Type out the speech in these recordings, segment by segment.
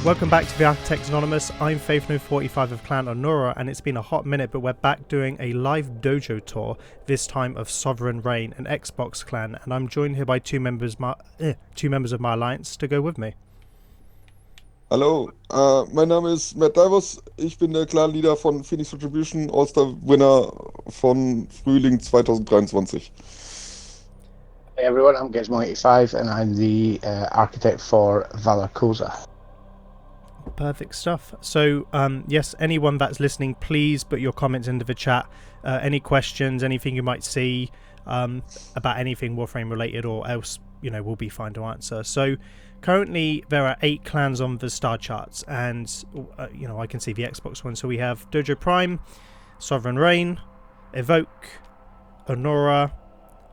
Welcome back to the Architects Anonymous. I'm FaithNo45 of Clan Annora, and it's been a hot minute, but we're back doing a live dojo tour, this time of Sovereign Reign, an Xbox clan, and I'm joined here by two members of my alliance to go with me. Hallo, mein Name ist Matt Divers. Ich bin der Clan-Leader von Phoenix Retribution, All-Star-Winner von Frühling 2023. Hey everyone, I'm Gizmo85 and I'm the architect for Valkyr. Perfect stuff. So, yes, anyone that's listening, please put your comments into the chat. Any questions, anything you might see about anything Warframe related or else, we'll be fine to answer. So, currently there are 8 clans on the star charts, and I can see the Xbox one. So we have Dojo Prime, Sovereign Reign, Evoke, Annora,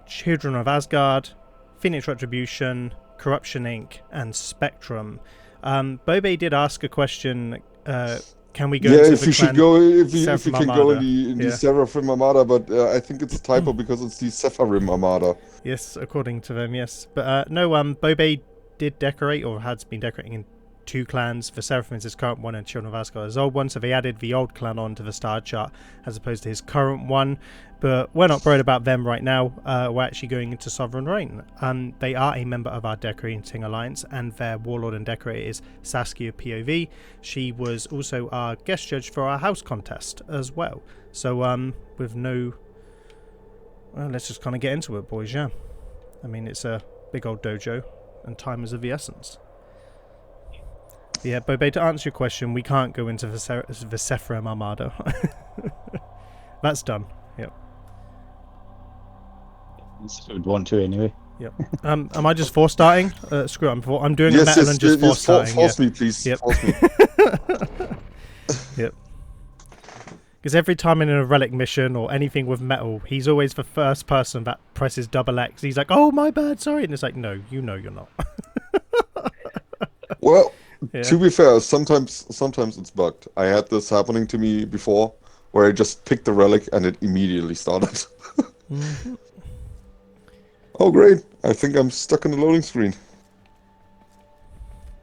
Children of Asgard, Phoenix Retribution, Corruption Inc., and Spectrum. Bobe did ask a question. Can we go? Yeah, into if the we should go, if we can Armada. go in the Seraphim Armada, but I think it's a typo because it's the Sephirim Armada. Yes, according to them, yes. But no, Bobe did decorate, or has been decorating in 2 clans. The Seraphim is his current one, and Children of Asgard is his old one. So they added the old clan onto the star chart as opposed to his current one. But we're not worried about them right now. We're actually going into Sovereign Reign. They are a member of our Decorating Alliance, and their warlord and decorator is SaskiaPOV. She was also our guest judge for our house contest as well. So with no... Well, let's just kind of get into it, boys, yeah. I mean, it's a big old dojo, and time is of the essence. Yeah, Bobe, to answer your question, we can't go into the Sephirim Armada. That's done. Yep. I would want to anyway. Yep. Am I just force starting? Screw it. I'm doing a metal and just force starting. Force me, please. Yep. Force me. Yep. Because every time in a relic mission or anything with metal, he's always the first person that presses double X. He's like, "Oh, my bad, sorry," and it's like, "No, you're not." Well. Yeah. To be fair, sometimes it's bugged. I had this happening to me before, where I just picked the relic and it immediately started. Mm-hmm. Oh great! I think I'm stuck in the loading screen.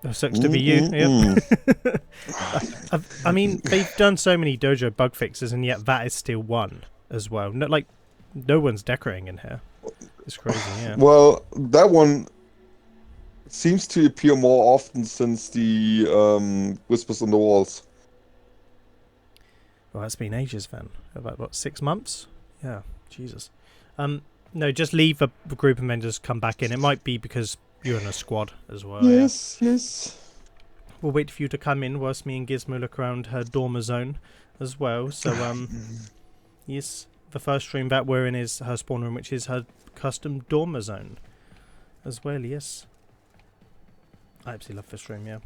That sucks to be you. Yep. I mean, they've done so many dojo bug fixes, and yet that is still one as well. No one's decorating in here. It's crazy. Yeah. Well, that one seems to appear more often since the Whispers on the Walls. Well, that's been ages then. About, what, 6 months? Yeah, Jesus. No, just leave a group and then just come back in. It might be because you're in a squad as well. Yes, yeah. Yes. We'll wait for you to come in whilst me and Gizmo look around her Dormizone as well. So, yes, the first room that we're in is her spawn room, which is her custom Dormizone as well, yes. I absolutely love this room, yeah.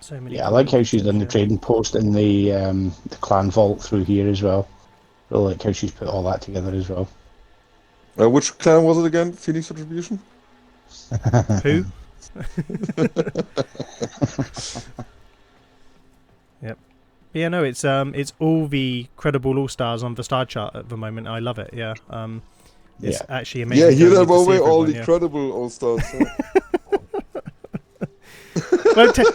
So many. Yeah, I like how she's done the trading post in the clan vault through here as well. I really like how she's put all that together as well. Which clan was it again? Phoenix Retribution? Who? Yep. But yeah, no, it's all the credible all-stars on the star chart at the moment. I love it, yeah. It's actually amazing. Yeah, hear that way, all the the credible all-stars.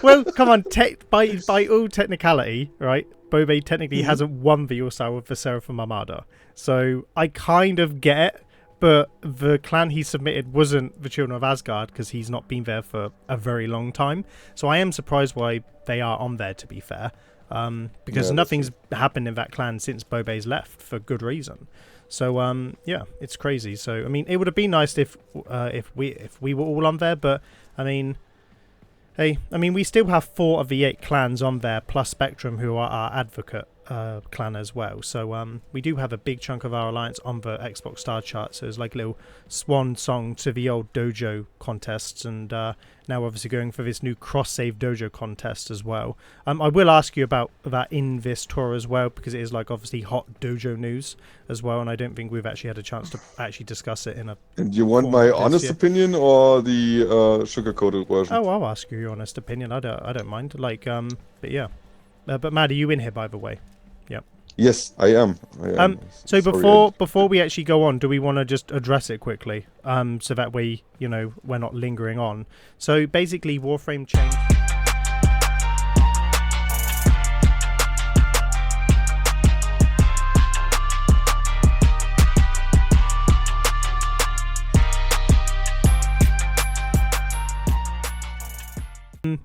well, come on, by all technicality, right? Bobe technically hasn't won the all-star with the Seraphim Armada. So I kind of get it, but the clan he submitted wasn't the Children of Asgard because he's not been there for a very long time. So I am surprised why they are on there, to be fair. Because nothing's happened in that clan since Bobe's left for good reason. So yeah, it's crazy. So I mean, it would have been nice if we were all on there, but I mean, hey, I mean, we still have 4 of the 8 clans on there, plus Spectrum, who are our advocate clan as well. So we do have a big chunk of our alliance on the Xbox star chart. So it's like a little swan song to the old dojo contests, and now obviously going for this new cross-save dojo contest as well. I will ask you about that in this tour as well, because it is like obviously hot dojo news as well, and I don't think we've actually had a chance to actually discuss it in a... And you want my honest opinion or the sugar-coated version? Oh, I'll ask you your honest opinion. I don't mind. Like, but yeah. But Matt, are you in here, by the way? Yep. Yes, I am. So Sorry, before we actually go on, do we want to just address it quickly? So that way, we're not lingering on. So basically, Warframe changed.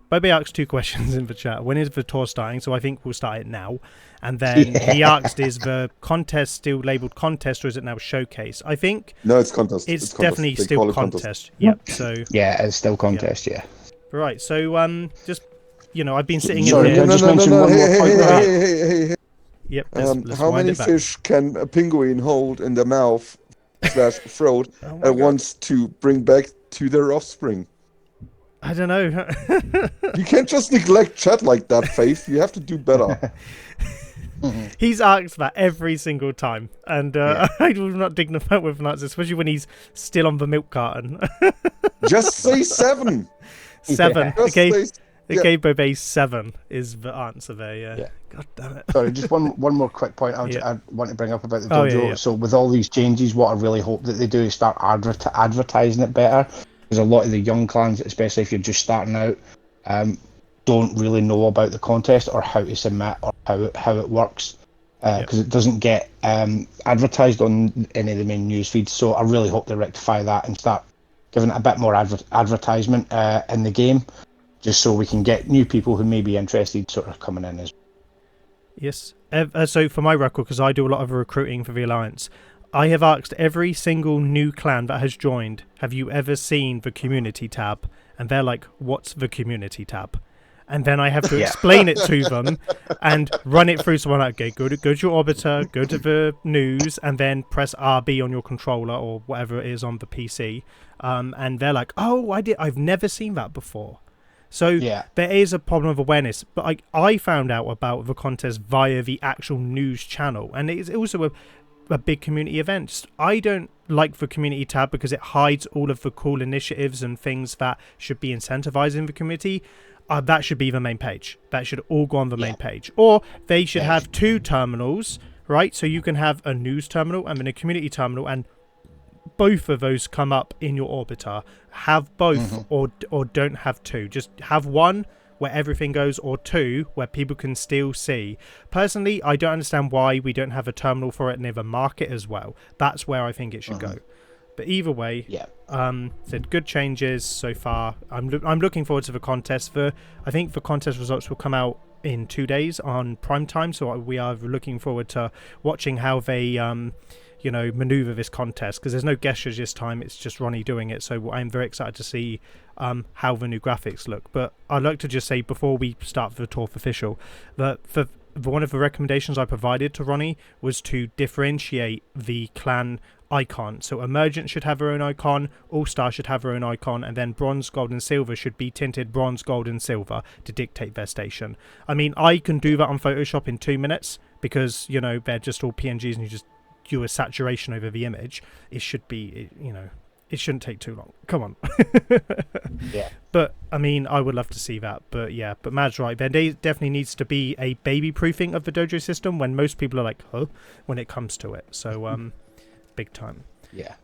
Bobby asked 2 questions in the chat. When is the tour starting? So I think we'll start it now. And then he asked, is the contest still labelled contest or is it now showcase? I think no, it's contest. it's contest. definitely They still call it contest. Yep. So Yeah, it's still contest. Yeah. right. So just I've been sitting Sorry, in can here. I just mention one more point? Hey. Yep. Let's How wind many it back. fish can a penguin hold in their mouth / throat Oh my at God. once to bring back to their offspring? I don't know. You can't just neglect chat like that, Faith. You have to do better. He's asked that every single time, and I will not dignify with an answer, especially when he's still on the milk carton. Just say 7. 7. Just Okay. say, Okay, Bobe, 7 is the answer there. Yeah. God damn it. Sorry, just one more quick point I want to bring up about the dojo. Yeah. So with all these changes, what I really hope that they do is start advertising it better, because a lot of the young clans, especially if you're just starting out, don't really know about the contest or how to submit or how it works, because it doesn't get advertised on any of the main news feeds. So I really hope they rectify that and start giving it a bit more advertisement in the game, just so we can get new people who may be interested sort of coming in as well. Yes. So for my record, because I do a lot of recruiting for the Alliance, I have asked every single new clan that has joined, have you ever seen the community tab? And they're like, what's the community tab? And then I have to explain it to them and run it through someone like, okay, go to your orbiter, go to the news, and then press RB on your controller or whatever it is on the PC. And they're like, oh, I've never seen that before. So there is a problem of awareness, but I found out about the contest via the actual news channel, and it's also a big community event. I don't like the community tab because it hides all of the cool initiatives and things that should be incentivizing the community. That should be the main page. That should all go on the main page. Or they should have 2 terminals, right? So you can have a news terminal and then a community terminal, and both of those come up in your orbiter. Have both or don't have 2. Just have one where everything goes, or 2 where people can still see. Personally, I don't understand why we don't have a terminal for it near the market as well. That's where I think it should go. But either way, said good changes so far. I'm looking forward to the contest. I think the contest results will come out in 2 days on prime time, so we are looking forward to watching how they maneuver this contest, because there's no gestures this time, it's just Ronnie doing it. So I'm very excited to see how the new graphics look. But I'd like to just say before we start the tour official that for one of the recommendations I provided to Ronnie was to differentiate the clan icon. So Emergent should have their own icon, All-Star should have their own icon, and then Bronze, Gold and Silver should be tinted bronze, gold and silver to dictate their station. I mean, I can do that on Photoshop in 2 minutes because they're just all PNGs and you just do a saturation over the image. It should be, it shouldn't take too long. Come on. But I mean, I would love to see that. But Mad's right. There definitely needs to be a baby proofing of the dojo system when most people are like, huh, when it comes to it. So big time.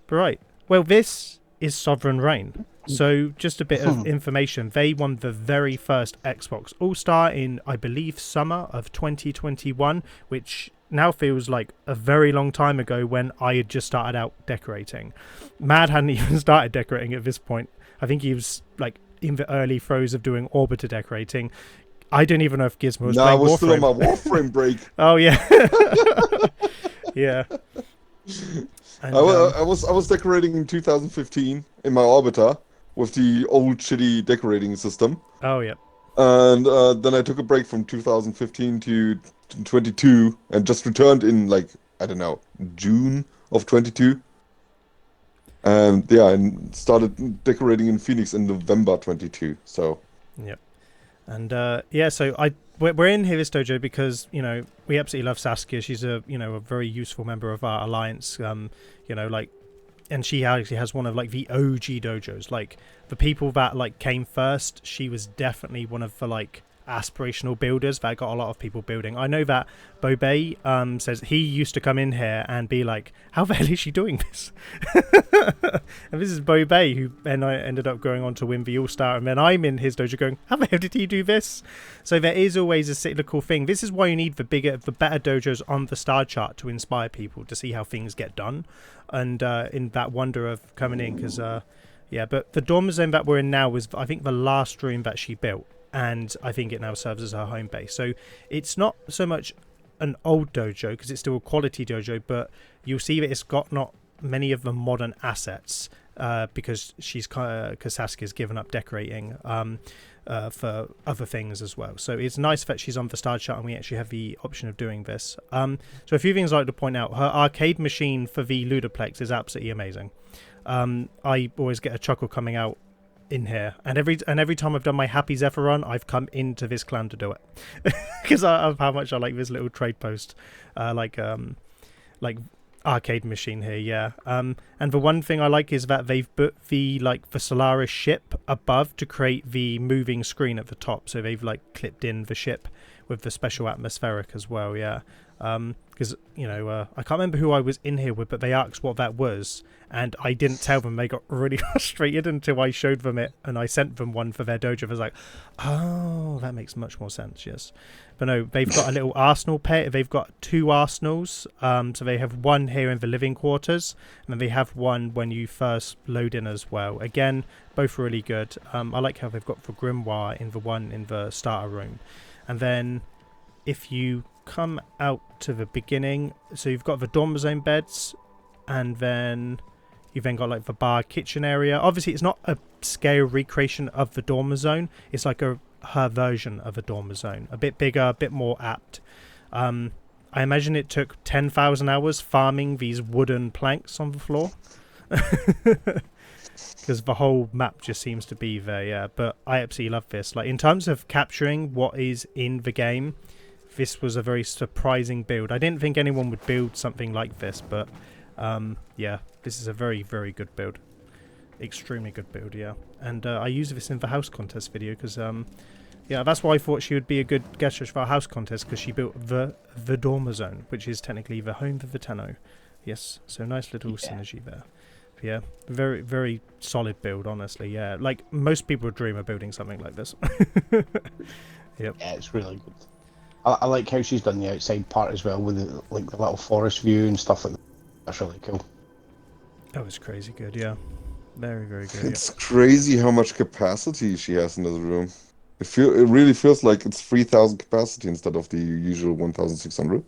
But right. Well, this is Sovereign Reign. So just a bit of information. They won the very first Xbox All-Star in, I believe, summer of 2021, which now feels like a very long time ago when I had just started out decorating. Mad hadn't even started decorating at this point. I think he was like in the early throes of doing orbiter decorating. I don't even know if Gizmo was playing Warframe. I was still on my Warframe break. Oh yeah. And, I was decorating in 2015 in my orbiter with the old shitty decorating system. Oh yeah. And then I took a break from 2015 to 22 and just returned in June of 22. And and started decorating in Phoenix in November 22. So yep. And so we're in here this dojo because we absolutely love Saskia. She's a very useful member of our alliance. And she actually has one of the OG dojos, the people that came first. She was definitely one of the aspirational builders that got a lot of people building. I know that Bobet says he used to come in here and be like, how the hell is she doing this? And this is Bobet, who then I ended up going on to win the All-Star, and then I'm in his dojo going, how the hell did he do this? So there is always a cyclical thing. This is why you need the better dojos on the star chart to inspire people to see how things get done, and in that wonder of coming in, because yeah, but the Dormizone that we're in now was, I think, the last room that she built, and I think it now serves as her home base. So it's not so much an old dojo, because it's still a quality dojo, but you'll see that it's got not many of the modern assets, because Saskia's given up decorating for other things as well. So it's nice that she's on the star chart and we actually have the option of doing this. So a few things I'd like to point out. Her arcade machine for the Ludoplex is absolutely amazing. I always get a chuckle coming out in here, and every time I've done my Happy Zephyr run, I've come into this clan to do it because of how much I like this little trade post, like arcade machine here. Yeah. And the one thing I like is that they've put the Solaris ship above to create the moving screen at the top, so they've clipped in the ship with the special atmospheric as well. Yeah. Because I can't remember who I was in here with, but they asked what that was, and I didn't tell them. They got really frustrated until I showed them it, and I sent them one for their dojo. I was like, oh, that makes much more sense. Yes, but no, they've got a little arsenal pair. They've got 2 arsenals. So they have one here in the living quarters, and then they have one when you first load in as well. Again, both really good. I like how they've got the grimoire in the one in the starter room, and then if you come out to the beginning, so you've got the Dormizone beds, and then you've got the bar kitchen area. Obviously it's not a scale recreation of the Dormizone, it's like her version of a Dormizone, a bit bigger, a bit more apt. I imagine it took 10,000 hours farming these wooden planks on the floor because the whole map just seems to be there. Yeah, but I absolutely love this. In terms of capturing what is in the game, this was a very surprising build. I didn't think anyone would build something like this, but yeah, this is a very, very good build. Extremely good build, yeah. And I use this in the house contest video because, yeah, that's why I thought she would be a good guest judge for our house contest, because she built the Dormizone, which is technically the home for the Tenno. Yes, so nice little synergy there. But yeah, very, very solid build, honestly, yeah. Most people would dream of building something like this. Yep. Yeah, it's really good. I like how she's done the outside part as well, with the little forest view and stuff like that. That's really cool. That was crazy good, yeah. Very, very good. It's crazy how much capacity she has in this room. It really feels like it's 3,000 capacity instead of the usual 1,600.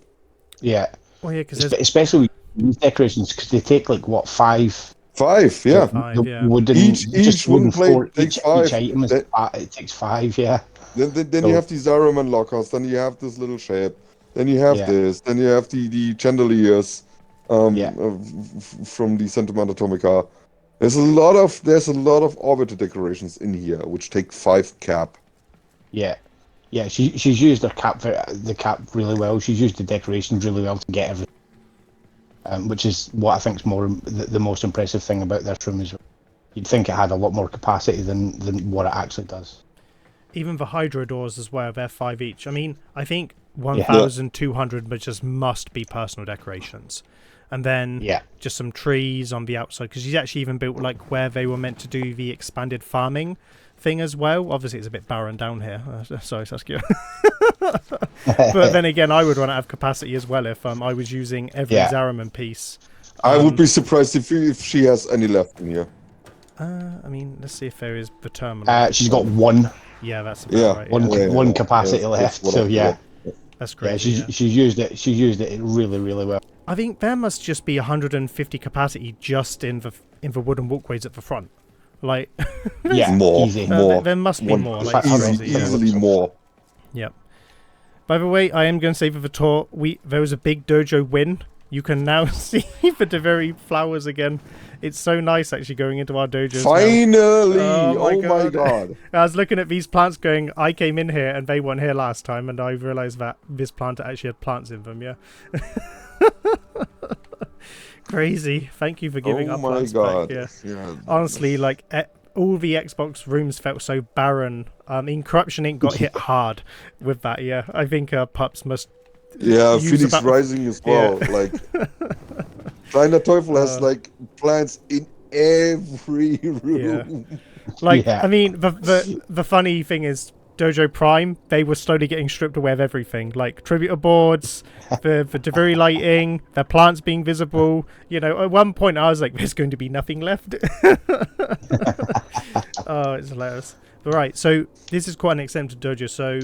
Yeah. Well, yeah, because especially with these decorations, because they take 5. 5, yeah. 5, yeah. Wooden, each wooden plate takes 5. Each item it takes 5, yeah. Then you have the Zaraman lockers, then you have this little shape, then you have this, then you have the chandeliers from the Sentiment Atomica. There's a lot of orbiter decorations in here, which take 5 cap. Yeah. Yeah, she's used the cap really well. She's used the decorations really well to get everything, which is what I think is the most impressive thing about this room. Is you'd think it had a lot more capacity than what it actually does. Even the Hydro doors as well, they're 5 each. I mean, I think 1,200 but just must be personal decorations. And then just some trees on the outside, because she's actually even built where they were meant to do the expanded farming thing as well. Obviously it's a bit barren down here. Sorry, Saskia. But then again, I would run out of capacity as well if I was using every Zaraman piece. I would be surprised if she has any left in here. I mean, let's see if there is the terminal. She's got 1. Yeah, that's about right. One capacity left. So yeah, that's great. Yeah, she's used it. She's used it really, really well. I think there must just be 150 capacity just in the wooden walkways at the front. More. There must be more. Easily more. Yep. By the way, I am going to say for the tour, there was a big dojo win. You can now see the Deveri flowers again. It's so nice actually going into our dojos. Finally! Oh my god. I was looking at these plants going, I came in here and they weren't here last time, and I realised that this plant actually had plants in them, yeah. Crazy. Thank you for giving up plants back. Yeah. Honestly, all the Xbox rooms felt so barren. Corruption Inc. got hit hard with that. Yeah, I think Pups must. Yeah, use Phoenix about- Rising as well. Yeah. Like, Kleiner Teufel has like plants in every room. Like, Yeah. I mean, the funny thing is, Dojo Prime, they were slowly getting stripped away of everything, like tributor boards, the Devuri lighting, their plants being visible. You know, at one point I was like, "There's going to be nothing left." Oh, it's hilarious. But right, so this is quite an extended dojo. So,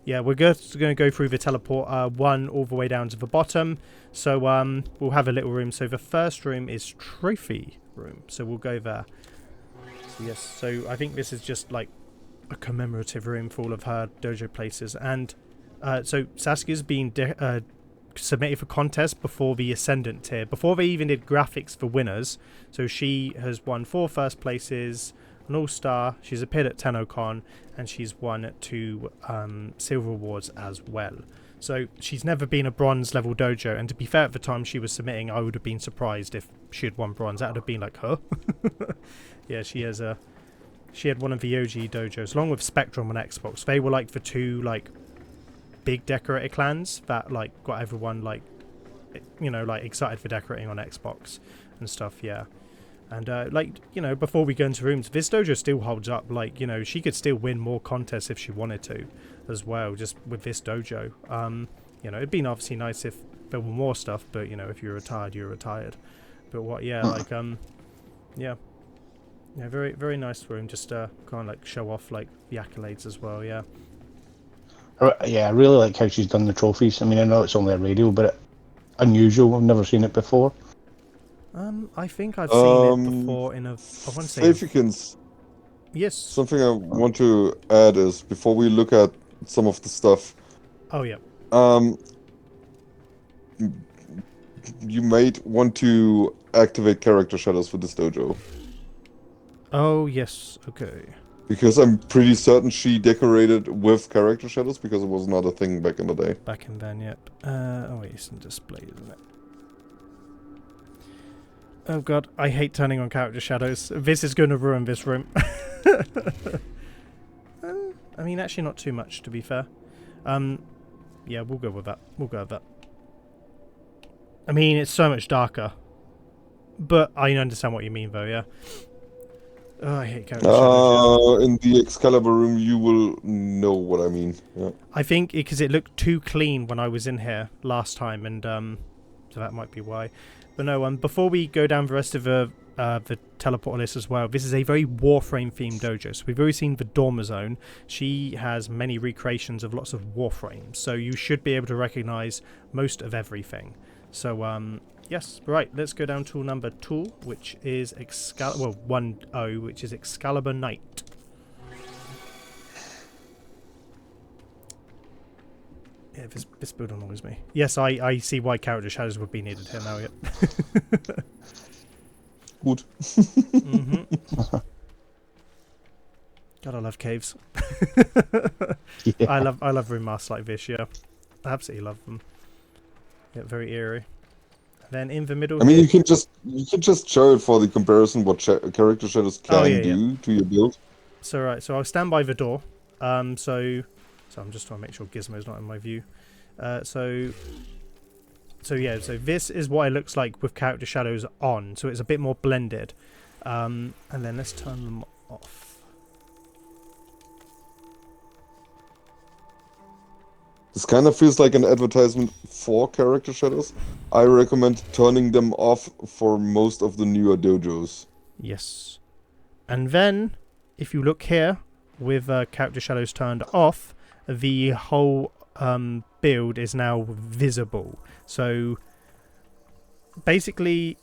yeah, we're just going to go through the teleport one all the way down to the bottom. So, we'll have a little room. So the first room is trophy room. So we'll go there. So yes, so I think this is just like a commemorative room for all of her dojo places, and so Saskia's been submitted for contest before the Ascendant tier, before they even did graphics for winners. So she has won 4 first places, an all-star, she's appeared at TennoCon, and she's won 2 silver awards as well. So she's never been a bronze level dojo, and to be fair, at the time she was submitting, I would have been surprised if she had won bronze. That would have been like, huh? Yeah, she has a. She had one of the OG dojos, along with Spectrum on Xbox. They were like the 2 like big decorator clans that like got everyone like, you know, like excited for decorating on Xbox and stuff. Yeah, and like, you know, before we go into rooms, this dojo still holds up. Like, you know, she could still win more contests if she wanted to, as well. Just with this dojo, you know, it'd been obviously nice if there were more stuff, but you know, if you're retired, you're retired. But what? Yeah, like yeah. Yeah, very very nice room. Just kind of like show off like the accolades as well. Yeah. Yeah, I really like how she's done the trophies. I mean, I know it's only a radio, but unusual. I've never seen it before. I think I've seen it before in a. I want to say. Significance. Yes. Something I want to add is before we look at some of the stuff. Oh yeah. You might want to activate character shadows for this dojo. Oh yes. Okay. Because I'm pretty certain she decorated with character shadows because it was not a thing back in the day. Back in then, yep. Oh wait, it's in display, isn't it? Oh god, I hate turning on character shadows. This is going to ruin this room. I mean, actually not too much, to be fair. Yeah, we'll go with that. We'll go with that. I mean, it's so much darker. But I understand what you mean, though, yeah. Oh, I hate character shadows. In the Excalibur room, you will know what I mean. Yeah. I think because it looked too clean when I was in here last time, and so that might be why. But no, before we go down the rest of the teleport list as well, this is a very Warframe themed dojo. So we've already seen the Dormizone. She has many recreations of lots of Warframes, so you should be able to recognize most of everything. So yes, right, let's go down to number 2, which is Excalibur, well, 1-0, which is Excalibur Knight. Yeah, this build annoys me. Yes, I see why character shadows would be needed here now, yep. Good. God, I love caves. Yeah. I love room masks like this, yeah. I absolutely love them. Yeah, very eerie. Then in the middle, I mean, you can just show it for the comparison what character shadows can do to your build. So right, so I'll stand by the door. So I'm just trying to make sure Gizmo's not in my view. So yeah, so this is what it looks like with character shadows on. So it's a bit more blended. And then let's turn them off. This kind of feels like an advertisement for character shadows. I recommend turning them off for most of the newer dojos. Yes. And then, if you look here, with character shadows turned off, the whole build is now visible. So, basically,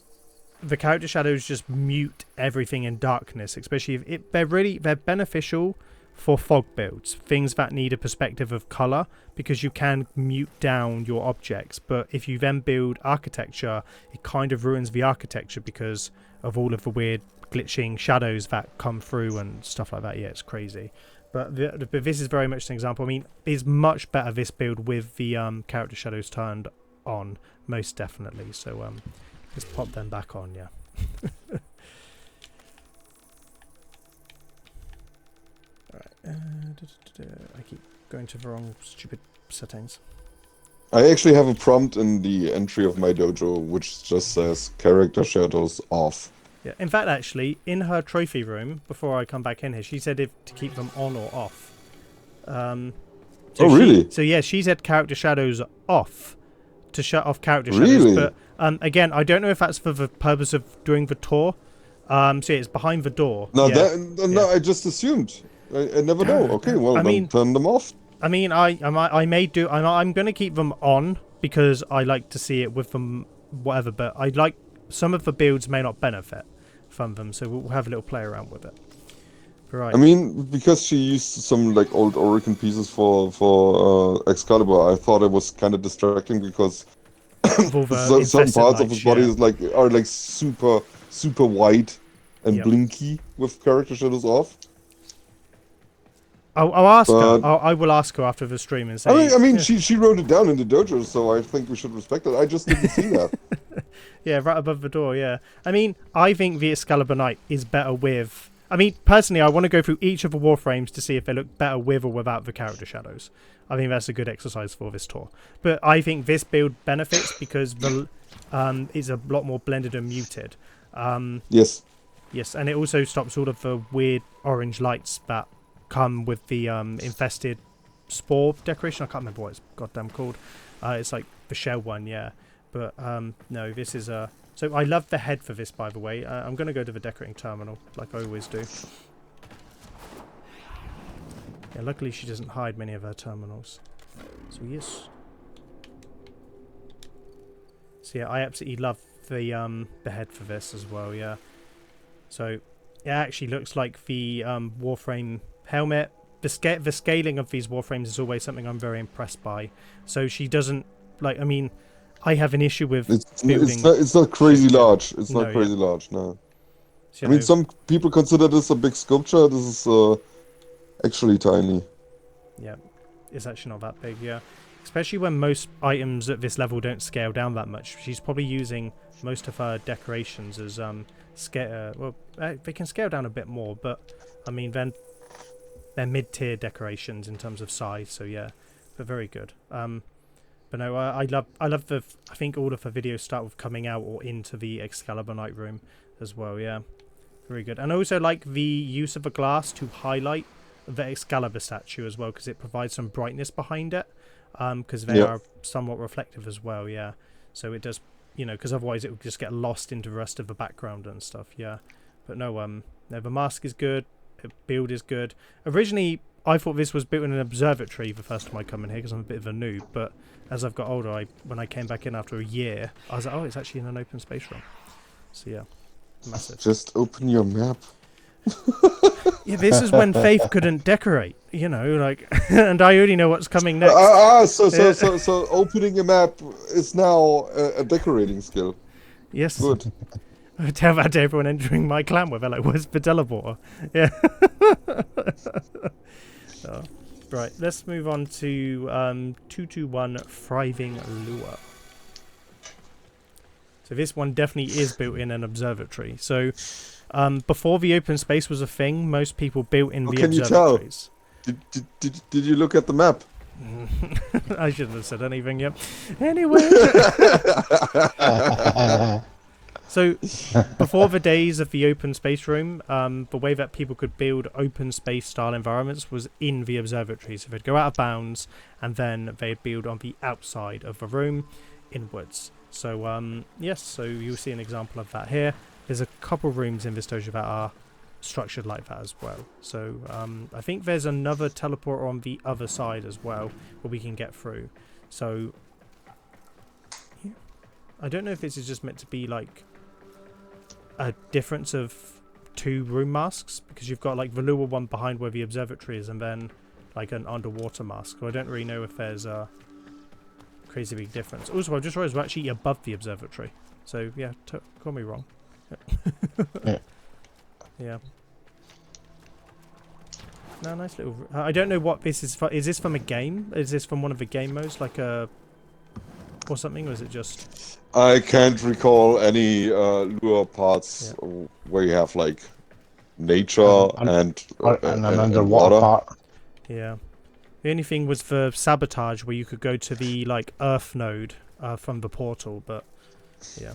the character shadows just mute everything in darkness, especially if they're beneficial for fog builds, things that need a perspective of color, because you can mute down your objects. But if you then build architecture, it kind of ruins the architecture because of all of the weird glitching shadows that come through and stuff like that. Yeah, it's crazy. But this is very much an example. I mean, it's much better, this build, with the character shadows turned on, most definitely. So let's pop them back on, yeah. I keep going to the wrong stupid settings. I actually have a prompt in the entry of my dojo which just says character shadows off. Yeah. In fact, actually, in her trophy room, before I come back in here, she said if to keep them on or off. Really? So yeah, she said character shadows off to shut off character shadows. Really? But again, I don't know if that's for the purpose of doing the tour. So yeah, it's behind the door. No, yeah. no, I just assumed. I never know. Okay, well, I then mean, turn them off. I mean, I may do. I'm going to keep them on because I like to see it with them, whatever. But I like some of the builds may not benefit from them, so we'll have a little play around with it. Right. I mean, because she used some like old Oricon pieces for Excalibur, I thought it was kind of distracting because some parts of his body is are like super white and blinky with character shadows off. I'll ask her. I will ask her after the stream and say. I mean, she wrote it down in the dojo, so I think we should respect it. I just didn't see that. Yeah, right above the door. Yeah. I mean, I think the Excalibur Knight is better with. I mean, personally, I want to go through each of the Warframes to see if they look better with or without the character shadows. I think that's a good exercise for this tour. But I think this build benefits because the is a lot more blended and muted. Yes. Yes, and it also stops all of the weird orange lights that come with the infested spore decoration. I can't remember what it's goddamn called. It's like the shell one, yeah. But no, this is a... So I love the head for this, by the way. I'm going to go to the decorating terminal, like I always do. Yeah, luckily she doesn't hide many of her terminals. So yes. So yeah, I absolutely love the head for this as well, yeah. So it actually looks like the Warframe helmet. The scaling of these Warframes is always something I'm very impressed by. So she doesn't, like, I mean... I have an issue with building... It's not crazy large. It's not crazy large, no. So, I mean, some people consider this a big sculpture. This is actually tiny. Yeah, it's actually not that big, yeah. Especially when most items at this level don't scale down that much. She's probably using most of her decorations as... well, they can scale down a bit more, but, I mean, then they're mid-tier decorations in terms of size, so yeah. But very good. But no, I love the... I think all of the videos start with coming out or into the Excalibur Knight room as well, yeah. Very good. And I also like the use of a glass to highlight the Excalibur statue as well, because it provides some brightness behind it, because they are somewhat reflective as well, yeah. So it does, you know, because otherwise it would just get lost into the rest of the background and stuff, yeah. But no, the mask is good, the build is good. Originally, I thought this was built in an observatory the first time I come in here because I'm a bit of a noob, but as I've got older, when I came back in after a year, I was like, oh, it's actually in an open space room. So yeah, massive. Just open your map. Yeah, this is when Faith couldn't decorate, you know, like, and I already know what's coming next. So opening a map is now a decorating skill. Yes. Good. I tell that to everyone entering my clan where they're like, where's the teleporter? Yeah. Oh. Right, let's move on to 221 Thriving Lure. So this one definitely is built in an observatory. So before the open space was a thing, most people built in the observatories. Can you tell? Did you look at the map? I shouldn't have said anything yet. Anyway. So, before the days of the open space room, the way that people could build open space style environments was in the observatory. So they'd go out of bounds, and then they'd build on the outside of the room, inwards. So, yes, so you'll see an example of that here. There's a couple rooms in this dojo that are structured like that as well. So, I think there's another teleporter on the other side as well, where we can get through. So, yeah. I don't know if this is just meant to be like a difference of two room masks, because you've got like the lower one behind where the observatory is and then like an underwater mask, so I don't really know if there's a crazy big difference. Also, I just realized we're actually above the observatory, so yeah, call me wrong. Yeah. Yeah. No, nice little... I don't know what this is. Is this from a game? Is this from one of the game modes, like a... or something, or is it just... I can't recall any lure parts where you have like nature and and an and underwater water. part. Yeah. The only thing was for sabotage, where you could go to the like Earth node from the portal, but yeah,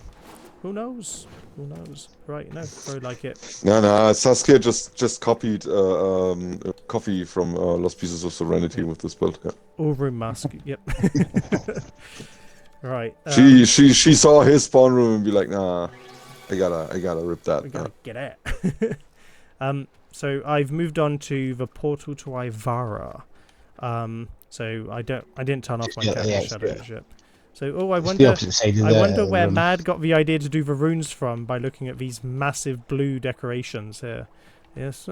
who knows? Who knows? Right? No, very like it. No, Saskia just copied coffee from Lost Pieces of Serenity with this build. Yeah. All room mask. Yep. Right. She saw his spawn room and be like, nah, I gotta rip that. We gotta get it. So I've moved on to the portal to Ivara. So I didn't turn off my camera shadow ship. So I wonder where room. Mad got the idea to do the runes from by looking at these massive blue decorations here. Yes.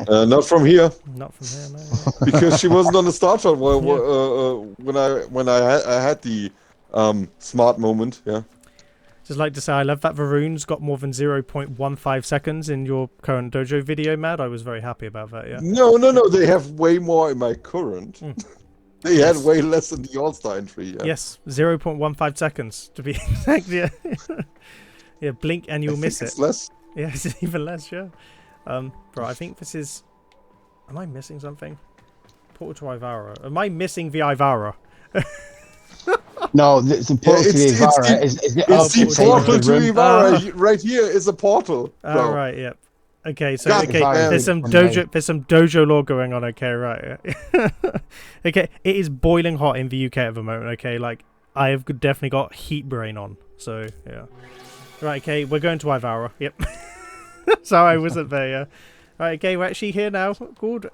Not from here. Not from here, no. Because she wasn't on the start shot when I had the smart moment. Yeah. Just like to say, I love that the runes got more than 0.15 seconds in your current dojo video, Mad. I was very happy about that, yeah. No, they have way more in my current. They had way less in the All-Star entry, yeah. Yes, 0.15 seconds, to be exact, yeah. Yeah, blink and you'll miss it. It's less. Yeah, it's even less, yeah. Right, I think this is... Am I missing something? Portal to Ivara. Am I missing the Ivara? No, the portal to Ivara is the portal to room. Ivara. Right here is a portal. Oh, right, yep. Okay, so God, there's some dojo lore going on. Okay, right. Okay, it is boiling hot in the UK at the moment. Okay, like I have definitely got heat brain on. So yeah, right. Okay, we're going to Ivara. Yep. Sorry, I wasn't there. Yeah. Right. Okay, we're actually here now. Good.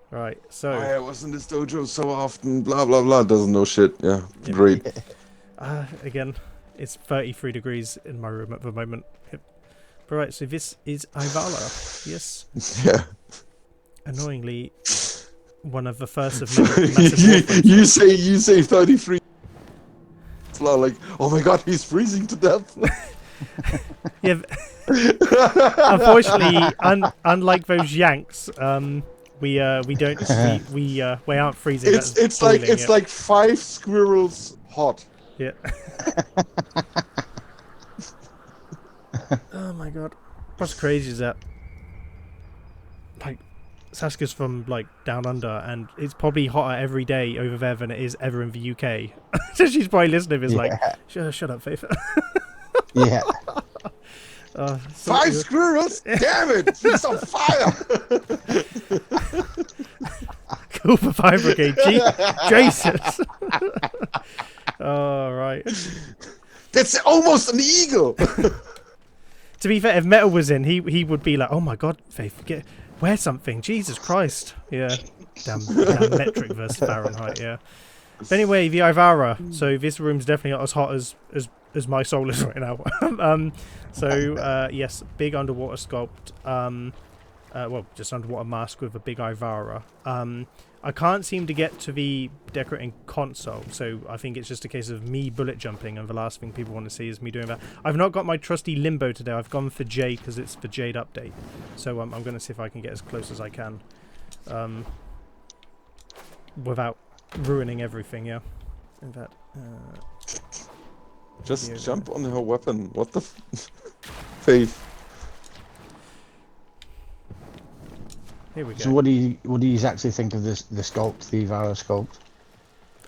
Right. So I was in this dojo so often. Blah blah blah. Doesn't know shit. Yeah. Yep. Great. Again, it's 33 degrees in my room at the moment. Yep. Right, so this is Ivara, yes? Yeah. Annoyingly, one of the first of many massive you say 33. It's not like, oh my god, he's freezing to death. Yeah. Unfortunately, unlike those Yanks, we aren't freezing. It's like 5 squirrels hot. Yeah. Oh my god. What's crazy is that like Saskia's from like down under and it's probably hotter every day over there than it is ever in the UK. So she's probably listening is like shut up, Faith. Yeah. 5 squirrels? Damn it! It's on fire! Call for fire brigade. Jesus. Oh right. That's almost an eagle. To be fair, if Metal was in, he would be like, "Oh my God, Faith, wear something, Jesus Christ!" Yeah, damn metric versus Fahrenheit. Yeah. But anyway, the Ivara. So this room's definitely not as hot as my soul is right now. Yes, big underwater sculpt. Well, just underwater mask with a big Ivara. I can't seem to get to the decorating console, so I think it's just a case of me bullet jumping, and the last thing people want to see is me doing that. I've not got my trusty limbo today. I've gone for Jade because it's the Jade update. So I'm going to see if I can get as close as I can, without ruining everything. Yeah. In fact, just jump on her weapon. What the Faith? Here we go. So what do you actually think of the sculpt, the Ivara sculpt?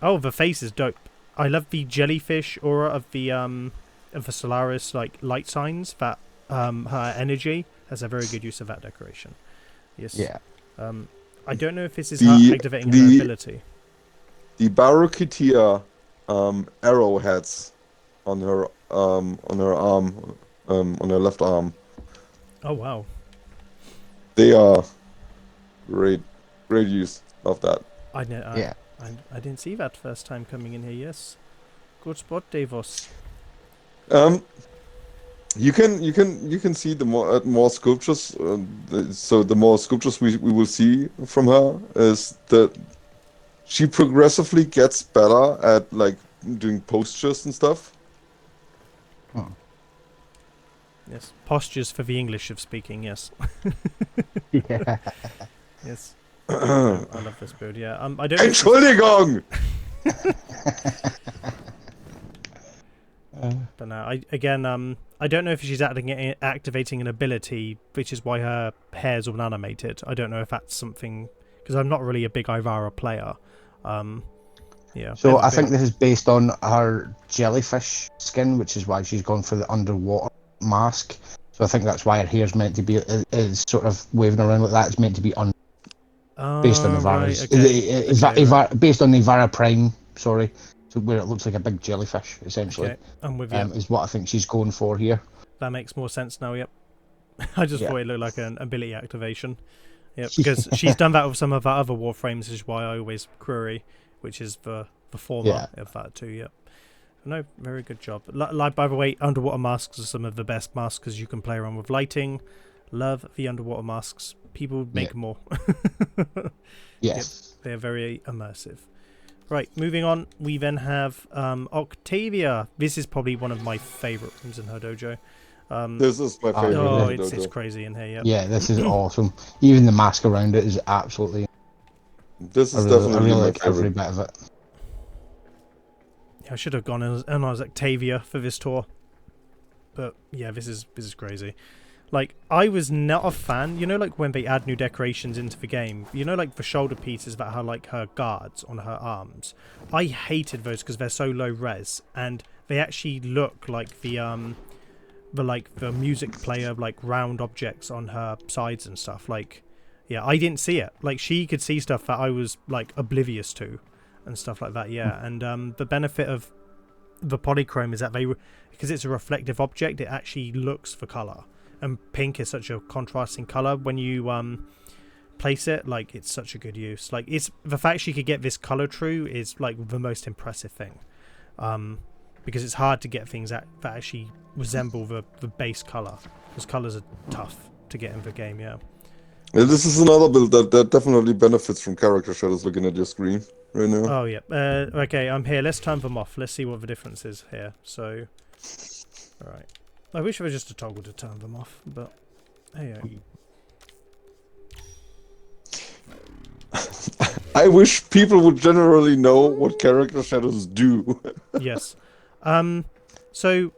Oh, the face is dope. I love the jellyfish aura of the Solaris like light signs. That her energy has a very good use of that decoration. Yes. Yeah. I don't know if this is her activating her ability. The Barokitia arrowheads on her arm, on her left arm. Oh wow. They are great use of that. I didn't see that first time coming in here. Yes, good spot, Davos. You can see the more sculptures. So the more sculptures we will see from her is that she progressively gets better at like doing postures and stuff. Oh. Yes, postures for the English of speaking. Yes. Yeah. Yes. I love this build. Yeah. I don't. Entschuldigung. But no, I don't know if she's activating an ability, which is why her hair's all animated. I don't know if that's something, because I'm not really a big Ivara player. Yeah. So I think this is based on her jellyfish skin, which is why she's gone for the underwater mask. So I think that's why her hair's meant to be is sort of waving around like that. It's meant to be based on Ivara's, based on the Ivara Prime. Sorry, so where it looks like a big jellyfish, essentially. Okay, I'm with you. Is what I think she's going for here. That makes more sense now. Yep. I just thought it looked like an ability activation. Yeah, because she's done that with some of our other Warframes, which is why I always query, which is the former of that too. Yep. No, very good job. Like, by the way, underwater masks are some of the best masks because you can play around with lighting. Love the underwater masks. People make more. Yes. Yep, they're very immersive. Right, moving on. We then have Octavia. This is probably one of my favourite rooms in her dojo. This is my favorite. Oh, it's crazy in here. Yep. Yeah, this is awesome. Even the mask around it is absolutely. This is definitely I really my like favorite. every bit of it. I should have gone as Octavia for this tour, but yeah, this is crazy. Like, I was not a fan, you know, like when they add new decorations into the game, you know, like the shoulder pieces that are like her guards on her arms. I hated those because they're so low res, and they actually look like the music player, like round objects on her sides and stuff. Like, yeah, I didn't see it. Like, she could see stuff that I was like oblivious to. And stuff like that, yeah. And the benefit of the polychrome is that because it's a reflective object, it actually looks for color. And pink is such a contrasting color when you place it. Like, it's such a good use. Like, it's the fact she could get this color true is like the most impressive thing, because it's hard to get things that actually resemble the base color, because colors are tough to get in the game. Yeah. Yeah, this is another build that definitely benefits from character shadows. Looking at your screen right now. Oh yeah. Okay, I'm here. Let's turn them off. Let's see what the difference is here. So, all right. I wish there was just a toggle to turn them off, but hey. I wish people would generally know what character shadows do. Yes. So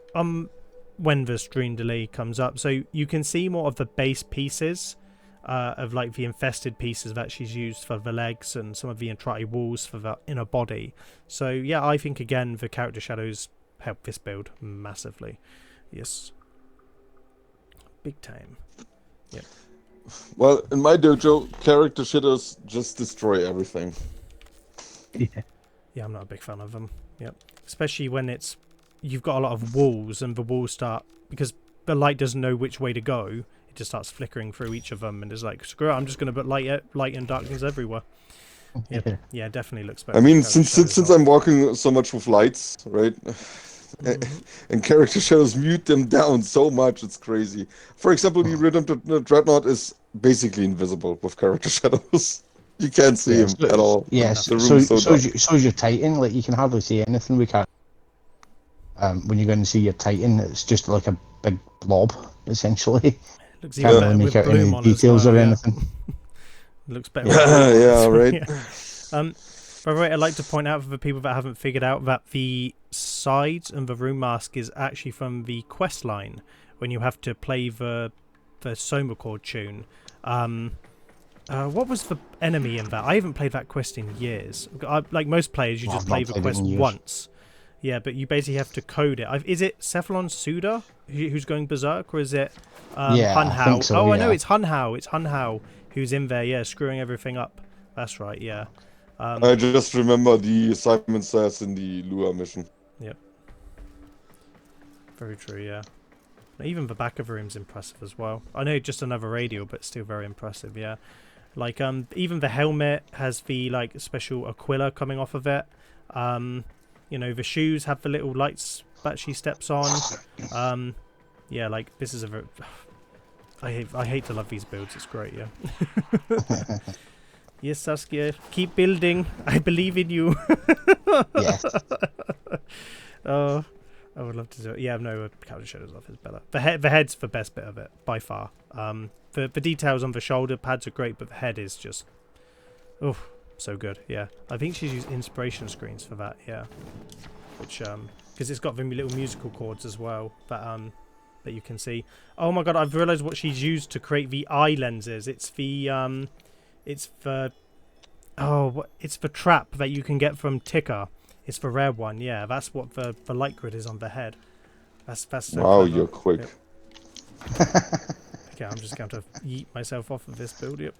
when the screen delay comes up, so you can see more of the base pieces. Of like the infested pieces that she's used for the legs and some of the Entrati walls for the inner body. So yeah, I think again the character shadows help this build massively. Yes. Big time. Yeah. Well, in my dojo, character shadows just destroy everything. Yeah, I'm not a big fan of them. Yep. Especially when you've got a lot of walls and the walls start, because the light doesn't know which way to go. Just starts flickering through each of them and is like, screw it, I'm just going to put light and darkness everywhere. Yeah, definitely looks better. I mean, since I'm walking so much with lights, right? And character shadows mute them down so much, it's crazy. For example, the Rhythm Dreadnought is basically invisible with character shadows. You can't see him at all. Yes, so your Titan, like you can hardly see anything. We can't. When you go and see your Titan, it's just like a big blob, essentially. Looks even better with bloom on details or anything. Looks better. Yeah, right. By the way, I'd like to point out for the people that haven't figured out that the sides and the room mask is actually from the quest line when you have to play the Soma chord tune. What was the enemy in that? I haven't played that quest in years. Like most players, you just play the quest once. Yeah, but you basically have to code it. Is it Cephalon Suda who's going berserk, or is it Hun Hao? I think so, I know it's Hun Hao. It's Hun Hao who's in there, screwing everything up. That's right, yeah. I just remember the Simon Says in the Lua mission. Yep. Very true, yeah. Even the back of the room's impressive as well. I know just another radio, but still very impressive, yeah. Like, even the helmet has the, like, special Aquila coming off of it. You know, the shoes have the little lights that she steps on. Yeah, like, this is a very... I hate to love these builds. It's great, yeah. Yes, Saskia, keep building. I believe in you. Yes. Oh, I would love to do it. Yeah, no, character shadows off is better. The head's the best bit of it, by far. The details on the shoulder pads are great, but the head is just... Oh, so good, yeah. I think she's used inspiration screens for that, yeah. Which, because it's got the little musical chords as well that you can see. Oh my god, I've realised what she's used to create the eye lenses. It's the it's the trap that you can get from Ticker. It's the rare one. Yeah, that's what the light grid is on the head. That's so Wow, clever. you're quick. Yep. Okay, I'm just going to yeet myself off of this build. Yep.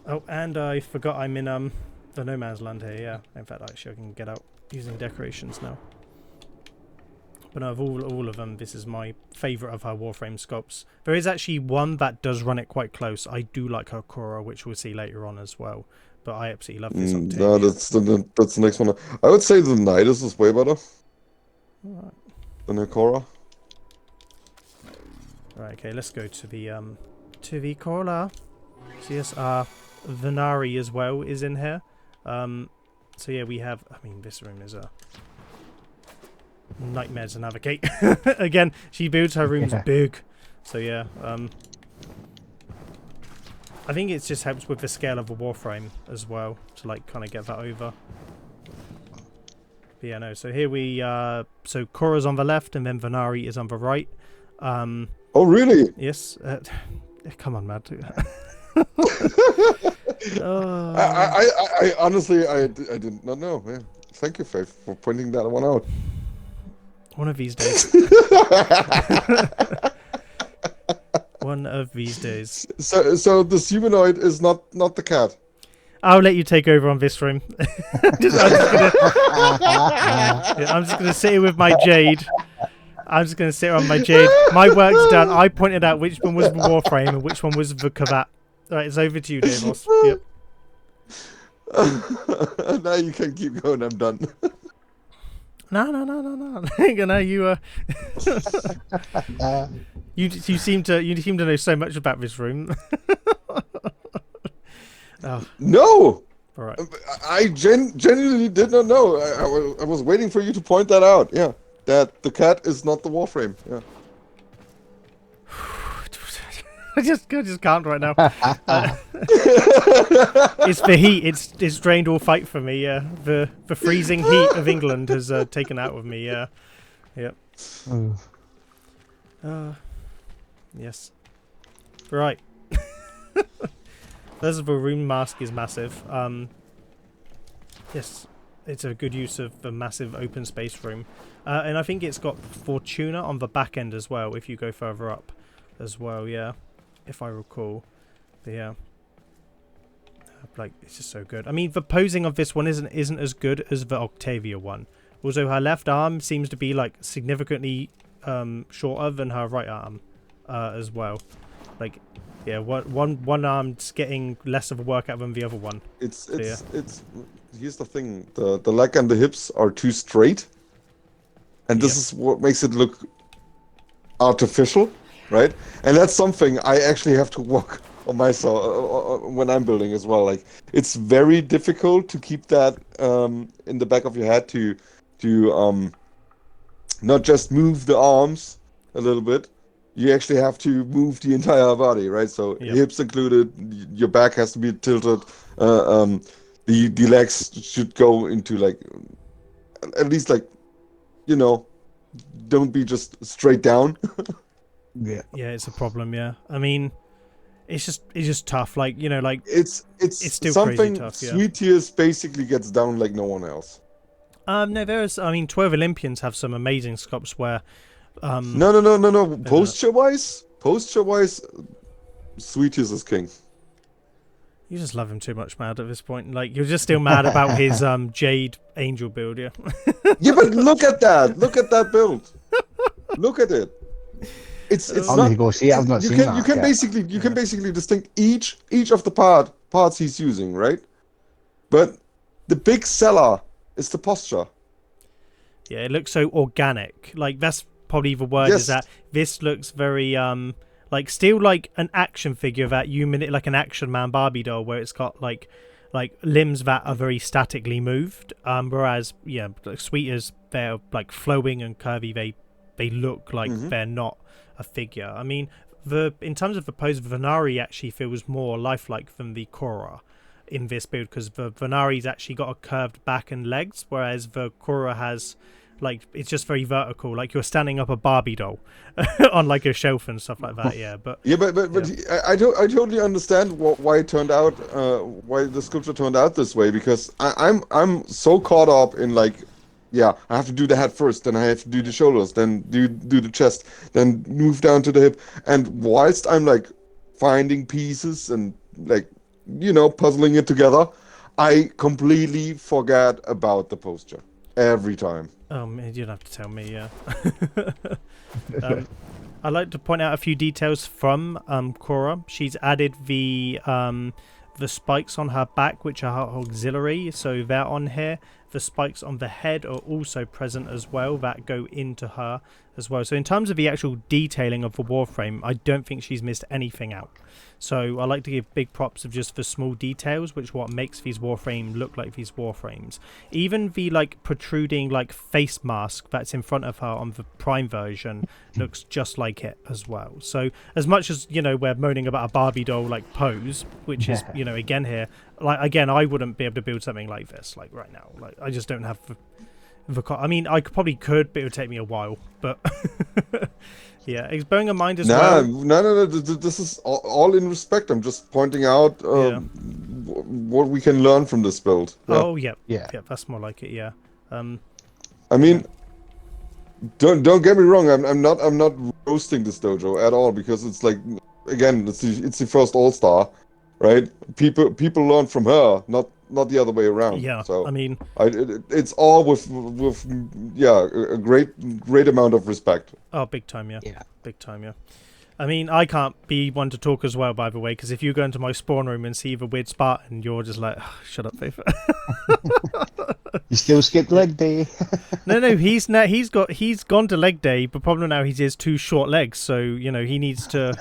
Oh, and I forgot I'm in the no man's land here. Yeah, in fact, actually, I can get out using decorations now. But no, of all of them, this is my favourite of her Warframe sculpts. There is actually one that does run it quite close. I do like her Khora, which we'll see later on as well. But I absolutely love this Octavia. No, that's the next one. I would say the Nidus is way better than her Khora. Right, okay, let's go to the Khora. So yes, Venari as well is in here. So yeah, we have. I mean, this room is a nightmare to navigate. Again, she builds her rooms big. So yeah, I think it just helps with the scale of a Warframe as well to like kind of get that over. But yeah, no. So here we so Khora's on the left and then Venari is on the right. Oh really? Yes. Come on, Matt. I honestly I did not know. Yeah. Thank you, Faith, for pointing that one out. One of these days. One of these days. So this humanoid is not the cat. I'll let you take over on this room. I'm just gonna sit here with my jade. I'm just gonna sit on my jade. My work's done. I pointed out which one was the Warframe and which one was the Kavat. Right, it's over to you, Davos. Yep. Now you can keep going. I'm done. No. You seem to know so much about this room. Oh. No. All right. I genuinely did not know. I was waiting for you to point that out. Yeah, that the cat is not the Warframe. Yeah. I just can't right now. It's the heat. It's drained all fight for me. Yeah, the freezing heat of England has taken out of me. Yeah, yep. Yes. Right. This room mask is massive. Yes, it's a good use of the massive open space room, and I think it's got Fortuna on the back end as well. If you go further up, as well. Yeah. If I recall. But yeah, like it's just so good. I mean, the posing of this one isn't as good as the Octavia one. Also, her left arm seems to be like significantly shorter than her right arm as well. Like, yeah, one arm's getting less of a workout than the other one. It's here's the thing: the leg and the hips are too straight, and this is what makes it look artificial. Right, and that's something I actually have to work on myself when I'm building as well. Like, it's very difficult to keep that in the back of your head to not just move the arms a little bit. You actually have to move the entire body, right? So hips included, your back has to be tilted. The legs should go into like at least like, don't be just straight down. Yeah, it's a problem. Yeah, I mean, it's just tough. Like, like it's still something crazy tough. Yeah. Sweet Tears basically gets down like no one else. No, there's. I mean, 12 Olympians have some amazing sculpts where. No. Posture wise, Sweet Tears is king. You just love him too much, Mad, at this point. Like, you're just still mad about his Jade Angel build, yeah. Yeah, but look at that! Look at that build! Look at it! It's I'm not. Gonna go see it. I've not seen that. You can basically distinct each of the parts he's using, right? But the big seller is the posture. Yeah, it looks so organic. Like, that's probably the word. Is that this looks very like still like an action figure that you like an Action Man Barbie doll, where it's got like limbs that are very statically moved. Whereas Sweeters, they're like flowing and curvy. They look like they're not a figure. I mean, in terms of the pose, Venari actually feels more lifelike than the Khora. in this build because the Venari's actually got a curved back and legs, whereas the Khora has like it's just very vertical, like you're standing up a Barbie doll on like a shelf and stuff like that. Yeah, but I totally understand why it turned out why the sculpture turned out this way, because I'm so caught up in like, yeah, I have to do the head first, then I have to do the shoulders, then do the chest, then move down to the hip, and whilst I'm like finding pieces and like, you know, puzzling it together, I completely forget about the posture every time. You don't have to tell me. Yeah. I'd like to point out a few details from Khora. She's added the spikes on her back, which are her auxiliary, so they're on here. The spikes on the head are also present as well, that go into her as well. So in terms of the actual detailing of the Warframe, I don't think she's missed anything out. So I like to give big props of just the small details, which what makes these Warframe look like these Warframes. Even the like protruding like face mask that's in front of her on the Prime version looks just like it as well. So as much as, you know, we're moaning about a Barbie doll like pose, which is, you know, again here, like again, I wouldn't be able to build something like this like right now. Like I just don't have I mean, I probably could, but it would take me a while. But yeah, it's bearing in mind as well. No. This is all in respect. I'm just pointing out what we can learn from this build. Yeah. Oh yeah, that's more like it. Yeah. I mean, don't get me wrong. I'm not roasting this dojo at all, because it's like, again, it's the first All-Star, right? People learn from her, not the other way around. Yeah. So I mean, it's all with a great amount of respect. Oh, big time, yeah. Big time, yeah. I mean, I can't be one to talk as well, by the way, because if you go into my spawn room and see the weird Spartan, you're just like, oh, shut up, Faith. You still skip leg day. No, he's gone to leg day, but problem now he has 2 short legs, so you know he needs to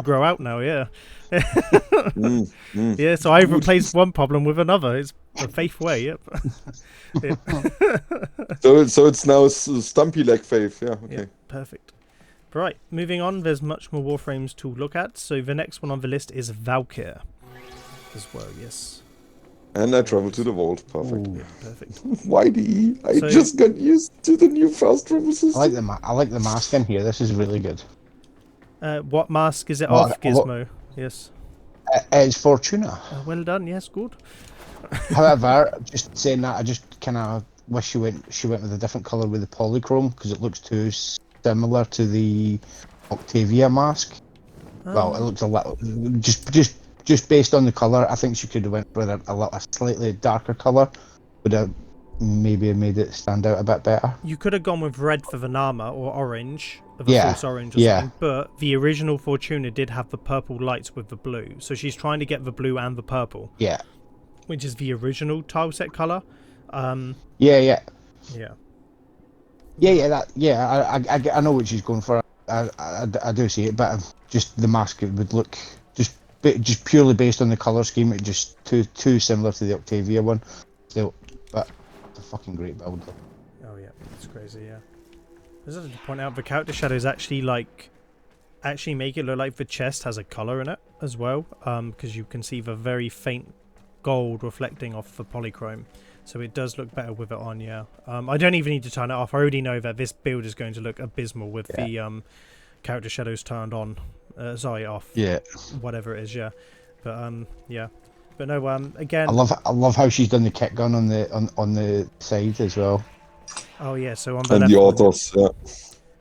grow out now. Yeah. Yeah. So I've replaced one problem with another. It's the Faith way. Yep. Yeah. So it's now Stumpy leg Faith. Yeah. Okay. Yeah, perfect. Right, moving on, there's much more Warframes to look at. So the next one on the list is Valkyr as well, yes. And I travel to the vault. Perfect. Yeah, perfect. Whitey, I just got used to the new fast travel system. I like the mask in here. This is really good. What mask is it off, Gizmo? Yes. It's Fortuna. Well done, yes, good. However, just saying that, I just kind of wish she went with a different colour with the polychrome, because it looks too similar to the Octavia mask. Well, it looks a little just based on the colour. I think she could have went with a slightly darker colour, would have maybe made it stand out a bit better. You could have gone with red for the Nama or orange, false orange or something. But the original Fortuna did have the purple lights with the blue, so she's trying to get the blue and the purple. Yeah. Which is the original tile set colour. Yeah. I know what she's going for. I do see it, but just the mask, it would look just purely based on the color scheme, it just too similar to the Octavia one. So, but it's a fucking great build. Oh yeah, it's crazy. Yeah. I just have to point out the character shadows actually make it look like the chest has a color in it as well, because you can see the very faint gold reflecting off the polychrome. So it does look better with it on, yeah. I don't even need to turn it off. I already know that this build is going to look abysmal with the character shadows turned on. Off. Yeah. Whatever it is, yeah. But yeah. But no, again. I love how she's done the kick gun on the side as well. Oh yeah, so on the and left. The autos, yeah.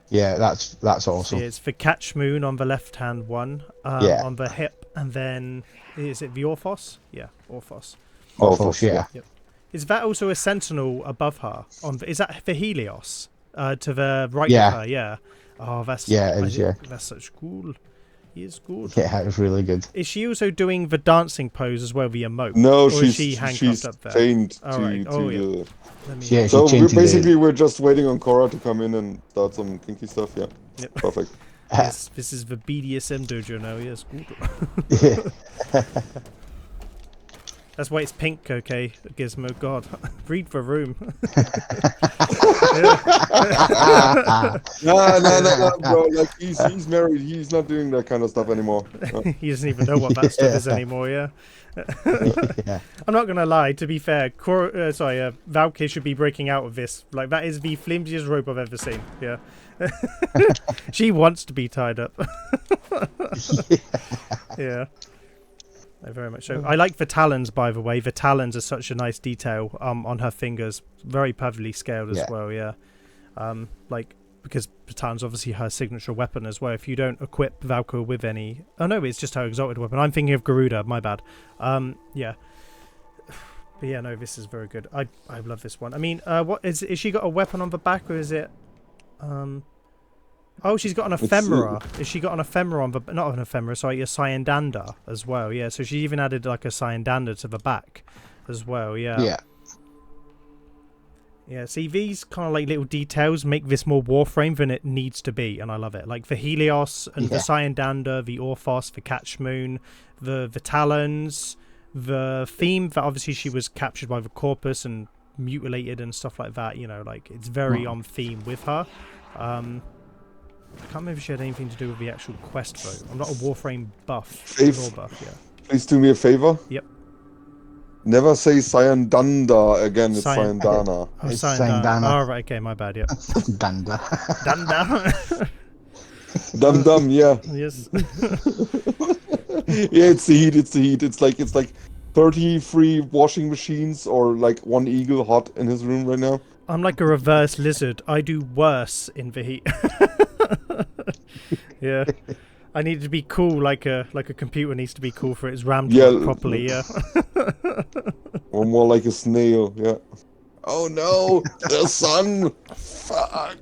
Yeah, that's awesome. So it's the catch moon on the left hand one, on the hip, and then is it the Orphos? Yeah, Orphos. Orphos, yeah. Yep. Is that also a sentinel above her? Is that for Helios? To the right of her, yeah. Oh, that's it is, that's such cool. He is good. Yeah, it's really good. Is she also doing the dancing pose as well, the emote? No, or she's handcuffed up there? Chained So we're just waiting on Khora to come in and start some kinky stuff. Yeah. Yep. Perfect. Yes, this is the BDSM dojo now. Yes, good. That's why it's pink, okay, Gizmo. God, read the room. No, bro. Like he's married. He's not doing that kind of stuff anymore. He doesn't even know what that stuff is anymore. Yeah. Yeah. I'm not gonna lie. To be fair, Valkyr should be breaking out of this. Like that is the flimsiest rope I've ever seen. Yeah. She wants to be tied up. Yeah. Very much so. I like the talons, by the way. The talons are such a nice detail on her fingers. Very perfectly scaled as well, yeah. Like, because the talon's obviously her signature weapon as well. If you don't equip Valkyr with any... Oh, no, it's just her exalted weapon. I'm thinking of Garuda, my bad. Yeah. But yeah, no, this is very good. I love this one. I mean, what is she got a weapon on the back, or is it... Oh, she's got an ephemera. Is she got an ephemera on the... Not an ephemera, sorry, a cyandander as well, yeah. So she even added like a cyandander to the back as well, yeah. Yeah. Yeah, see, these kind of like little details make this more Warframe than it needs to be, and I love it. Like the Helios and the cyandander, the Orphos, the Catchmoon, the talons, the theme that obviously she was captured by the Corpus and mutilated and stuff like that, you know, like it's very on theme with her. I can't remember if she had anything to do with the actual quest though. I'm not a Warframe buff. Faith, buff, yeah. please do me a favor. Yep. Never say Cyandanda again. It's Cyandana. Oh, It's Cyandana. Cyandana. Oh, right, okay, my bad, yeah. Danda. Danda. Dum, yeah. Yes. Yeah, it's the heat. It's the heat. It's like 33 washing machines or like one eagle hot in his room right now. I'm like a reverse lizard. I do worse in the heat. Yeah. I need to be cool like a computer needs to be cool for its RAM to work properly, yeah. Or more like a snail, yeah. Oh no, the sun! Fuck!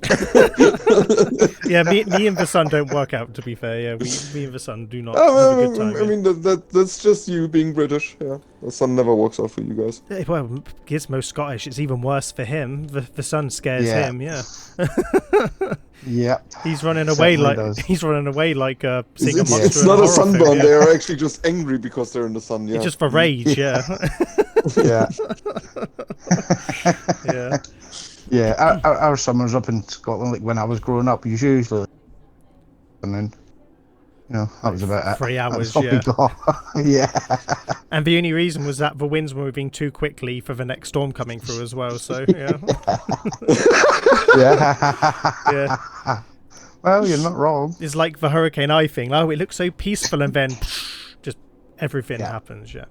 Yeah, me and the sun don't work out, to be fair, yeah. Me and the sun do not have a good time. I mean, that's just you being British, yeah. The sun never works out for you guys. Well, Gizmo's Scottish, it's even worse for him. The sun scares him, yeah. Yeah. He's running away like seeing a monster. It's not a sunburn, they are actually just angry because they're in the sun, yeah. It's just for rage, yeah. Yeah. Yeah. Yeah, our summers up in Scotland, like when I was growing up, was usually, and then, you know, that was about it. 3 hours, yeah. Yeah. And the only reason was that the winds were moving too quickly for the next storm coming through as well, so, yeah. Yeah. Yeah. Well, you're not wrong. It's like the Hurricane Eye thing. Oh, it looks so peaceful, and then just everything happens, yeah.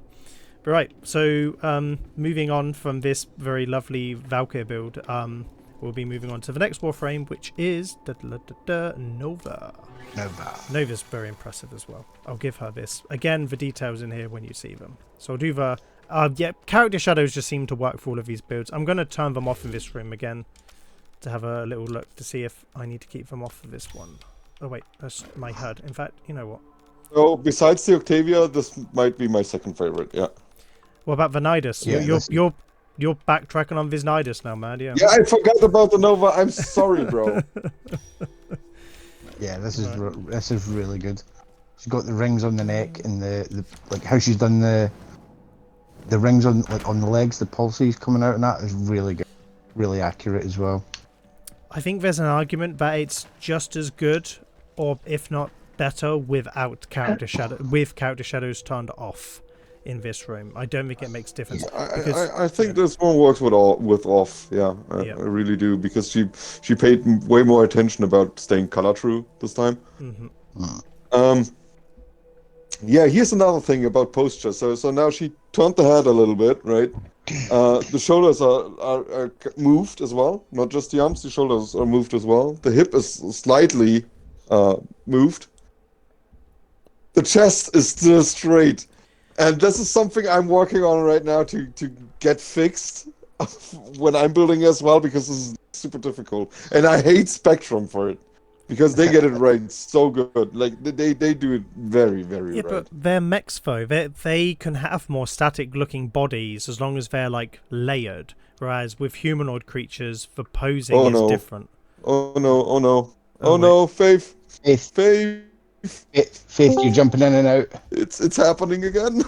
Right, so moving on from this very lovely Valkyr build, we'll be moving on to the next Warframe, which is Nova. Nova's very impressive as well. I'll give her this. Again, the details in here when you see them. So I'll do the... character shadows just seem to work for all of these builds. I'm going to turn them off in this room again to have a little look to see if I need to keep them off for this one. Oh wait, that's my HUD. In fact, you know what? Oh, besides the Octavia, this might be my second favorite, yeah. What about the Nidus? Yeah, you're backtracking on this Nidus now, man. Yeah. Yeah, I forgot about the Nova. I'm sorry, bro. Yeah, this is really good. She's got the rings on the neck and the like how she's done the rings on the legs, the pulses coming out, and that is really good, really accurate as well. I think there's an argument that it's just as good, or if not better, without character shadows turned off in this room. I don't think it makes difference. I think this one works with off. Yeah, I really do, because she paid way more attention about staying color true this time. Mm-hmm. Yeah, here's another thing about posture. So now she turned the head a little bit, right? The shoulders are moved as well, not just the arms. The shoulders are moved as well. The hip is slightly moved. The chest is still straight. And this is something I'm working on right now to get fixed when I'm building as well, because this is super difficult. And I hate Spectrum for it, because they get it right so good. Like, they do it very, very right. But they're mechs, though. They can have more static-looking bodies as long as they're, like, layered. Whereas with humanoid creatures, the posing is different. Oh, no, Faith. Faith, you're jumping in and out. It's happening again.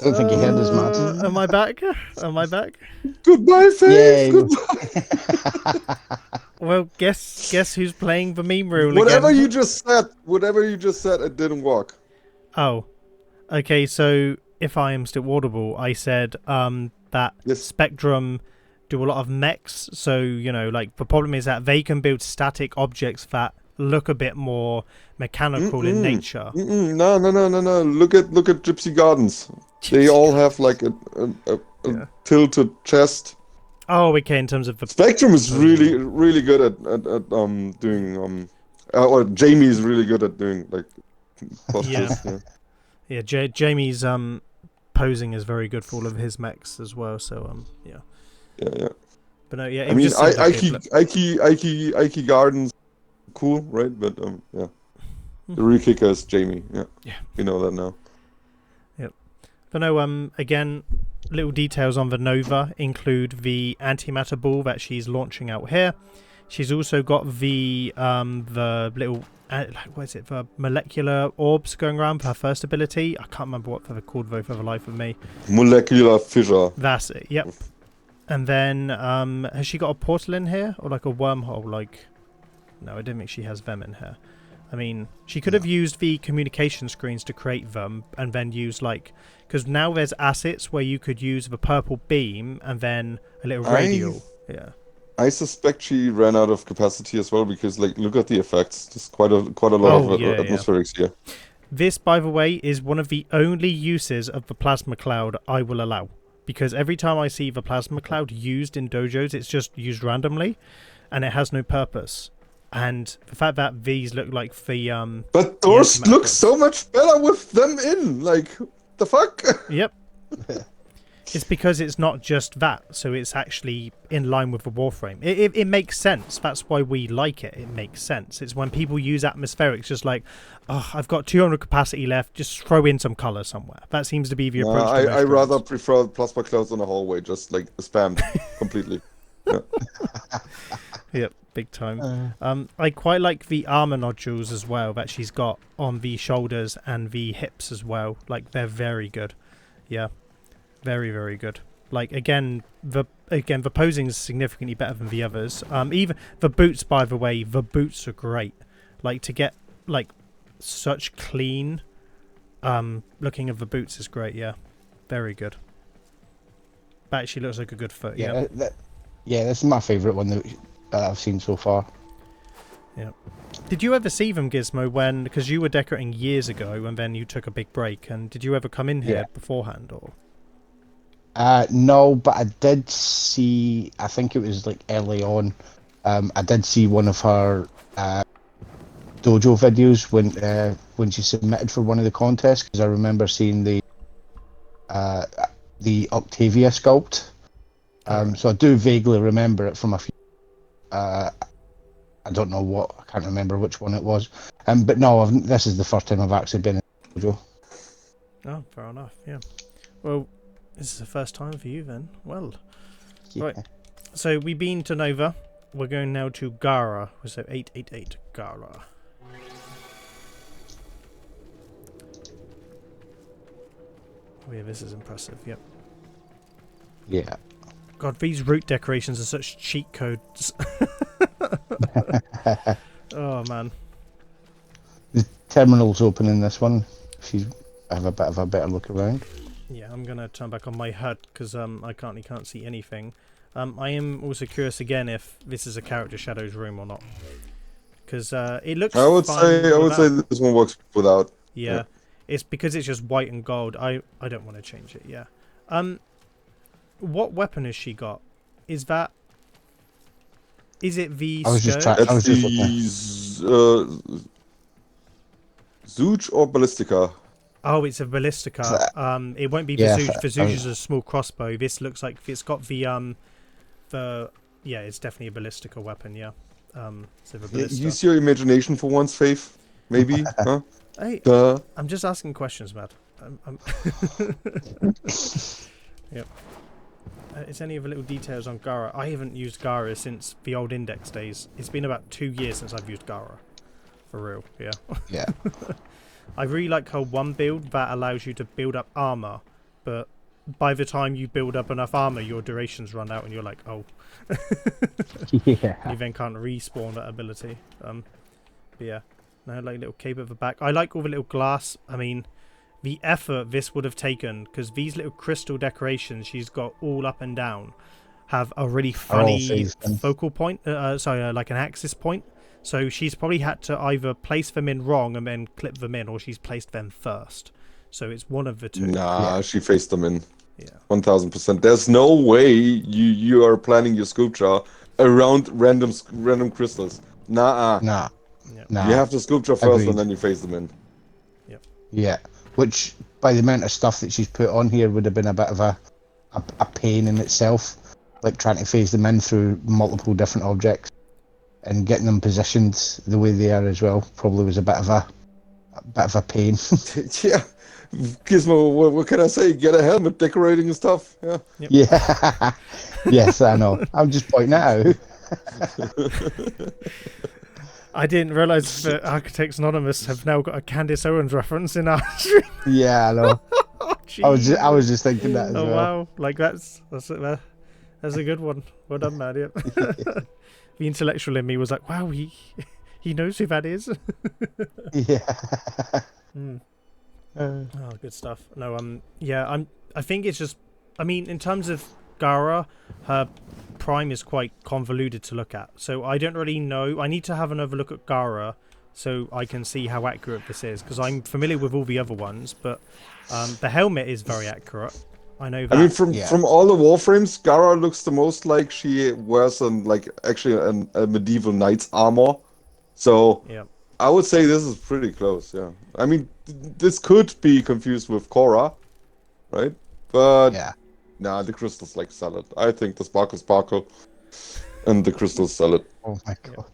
don't think he heard us, Matt. Am I back? Am I back? Goodbye, Faith. Yeah. Goodbye. Well, guess who's playing the meme rule Whatever again? you just said, it didn't work. Oh, okay. So if I am still audible, I said that Yes. Spectrum do a lot of mechs. So like the problem is that they can build static objects that look a bit more mechanical in nature. No. Look at Gypsy Gardens. They all have like a Yeah. tilted chest. Oh, okay. In terms of the Spectrum is really good at doing or Jamie is really good at doing like postures. yeah, Jamie's posing is very good for all of his mechs as well. So yeah. Yeah. But no, yeah. I mean, Ike Gardens, cool, right? But yeah, the real kicker is Jamie. Yeah, we know that now. Yep. But no, again, little details on the Nova include the antimatter ball that she's launching out here. She's also got the little what is it? The molecular orbs going around for her first ability. I can't remember what they're called though for the life of me. Molecular fissure. That's it. Yep. And then has she got a portal in here or like a wormhole? Like, no, I don't think she has them in here. I mean, she could have used the communication screens to create them and then use because now there's assets where you could use the purple beam and then a little radial. Yeah. I suspect she ran out of capacity as well because look at the effects. There's quite a lot of atmospherics here. This, by the way, is one of the only uses of the plasma cloud I will allow. Because every time I see the plasma cloud used in dojos, it's just used randomly and it has no purpose. And the fact that these look like the but those look so much better with them in. Like, the fuck? Yep. It's because it's not just that, so it's actually in line with the Warframe. It makes sense. That's why we like it. It makes sense. It's when people use atmospherics, just like, oh, I've got 200 capacity left, just throw in some colour somewhere. That seems to be the approach. I rather prefer plasma clouds in a hallway, just like spammed completely. Yeah. Yep, big time. I quite like the armor nodules as well that she's got on the shoulders and the hips as well. Like, they're very good. Yeah. Very, very good. Like, again, the posing is significantly better than the others. Even the boots, by the way, the boots are great. Like, to get such clean looking of the boots is great. Yeah, very good. That actually looks like a good foot. Yeah, this is my favourite one that I've seen so far. Yeah. Did you ever see them, Gizmo, because you were decorating years ago and then you took a big break? And did you ever come in here beforehand or? No, but I did see, I think it was like early on, I did see one of her dojo videos when she submitted for one of the contests, because I remember seeing the Octavia sculpt. So I do vaguely remember it from a few, I don't know what, I can't remember which one it was. But no, this is the first time I've actually been in dojo. Oh, fair enough, yeah. Well, this is the first time for you then. Well, right. So we've been to Nova. We're going now to Gara. So 888 Gara. Oh yeah, this is impressive. Yep. Yeah. God, these route decorations are such cheat codes. Oh man. The terminal's open in this one. If you have a bit of a better look around. Yeah, I'm gonna turn back on my HUD because I can't see anything. I am also curious again if this is a character shadows room or not, because it looks. I would say this one works without. Yeah, it's because it's just white and gold. I don't want to change it. Yeah. What weapon has she got? Is it the skirt? That's the Zooch or Ballistica. Oh, it's a Ballistica. It won't be Vizouge. Vizouge is a small crossbow. This looks like it's got the it's definitely a Ballistica weapon. Yeah. So the Ballista. Use your imagination for once, Faith. Maybe. Huh? Hey, I'm just asking questions, Matt. Yep. Is any of the little details on Gara? I haven't used Gara since the old index days. It's been about 2 years since I've used Gara. For real, yeah. Yeah. I really like her one build that allows you to build up armor but by the time you build up enough armor, your durations run out, and you're like, oh. Yeah. You then can't respawn that ability. But yeah, no, like little cape at the back. I like all the little glass. I mean, the effort this would have taken, because these little crystal decorations she's got all up and down have a really funny focal point. Like an axis point. So she's probably had to either place them in wrong and then clip them in, or she's placed them first. So it's one of the two. Nah, she faced them in. Yeah. 1000%. There's no way you are planning your sculpture around random crystals. Nah. Nah. You have to sculpture first and then you face them in. Yep. Yeah. Which, by the amount of stuff that she's put on here, would have been a bit of a pain in itself. Like trying to phase them in through multiple different objects and getting them positioned the way they are as well. Probably was a bit of a pain. Yeah. Gizmo, what can I say? Get a helmet, decorating and stuff. Yeah. Yep. Yeah. Yes, I know. I'm just pointing it out. I didn't realise that Architects Anonymous have now got a Candace Owens reference in our stream. Yeah, I know. Oh, I was just thinking that as well. Wow, like that's a good one. Well done, man. Yep. The intellectual in me was like, wow, he knows who that is. Yeah. Oh, good stuff. No, yeah, I think it's just, I mean, in terms of Gara, her prime is quite convoluted to look at. So I don't really know. I need to have another look at Gara so I can see how accurate this is, because I'm familiar with all the other ones, but the helmet is very accurate. I know that. I mean, from all the Warframes, Gara looks the most like she wears a medieval knight's armor. So yeah. I would say this is pretty close, yeah. I mean, this could be confused with Khora, right? But yeah. Nah, the crystals like salad. I think the sparkle and the crystals salad. Oh my god.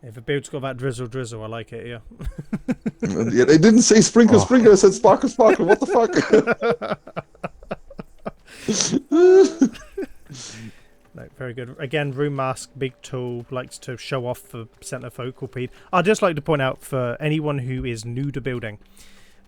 If a build's got that drizzle, I like it, yeah. Yeah, they didn't say sprinkle, I said sparkle. What the fuck? No, very good. Again, room mask, big tool, likes to show off the center focal point. I'd just like to point out for anyone who is new to building,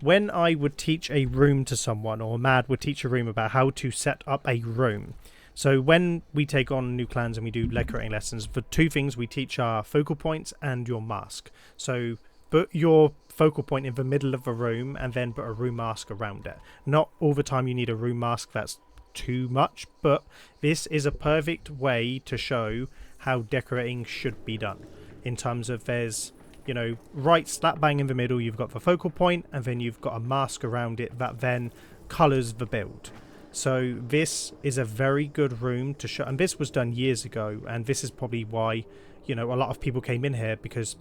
when I would teach a room to someone, or Mad would teach a room about how to set up a room. So when we take on new clans and we do decorating lessons, the two things we teach are focal points and your mask. So put your focal point in the middle of the room and then put a room mask around it. Not all the time you need a room mask, that's too much, but this is a perfect way to show how decorating should be done. In terms of there's, you know, right slap bang in the middle, you've got the focal point, and then you've got a mask around it that then colours the build. So this is a very good room to show, and this was done years ago, and this is probably why, you know, a lot of people came in here, because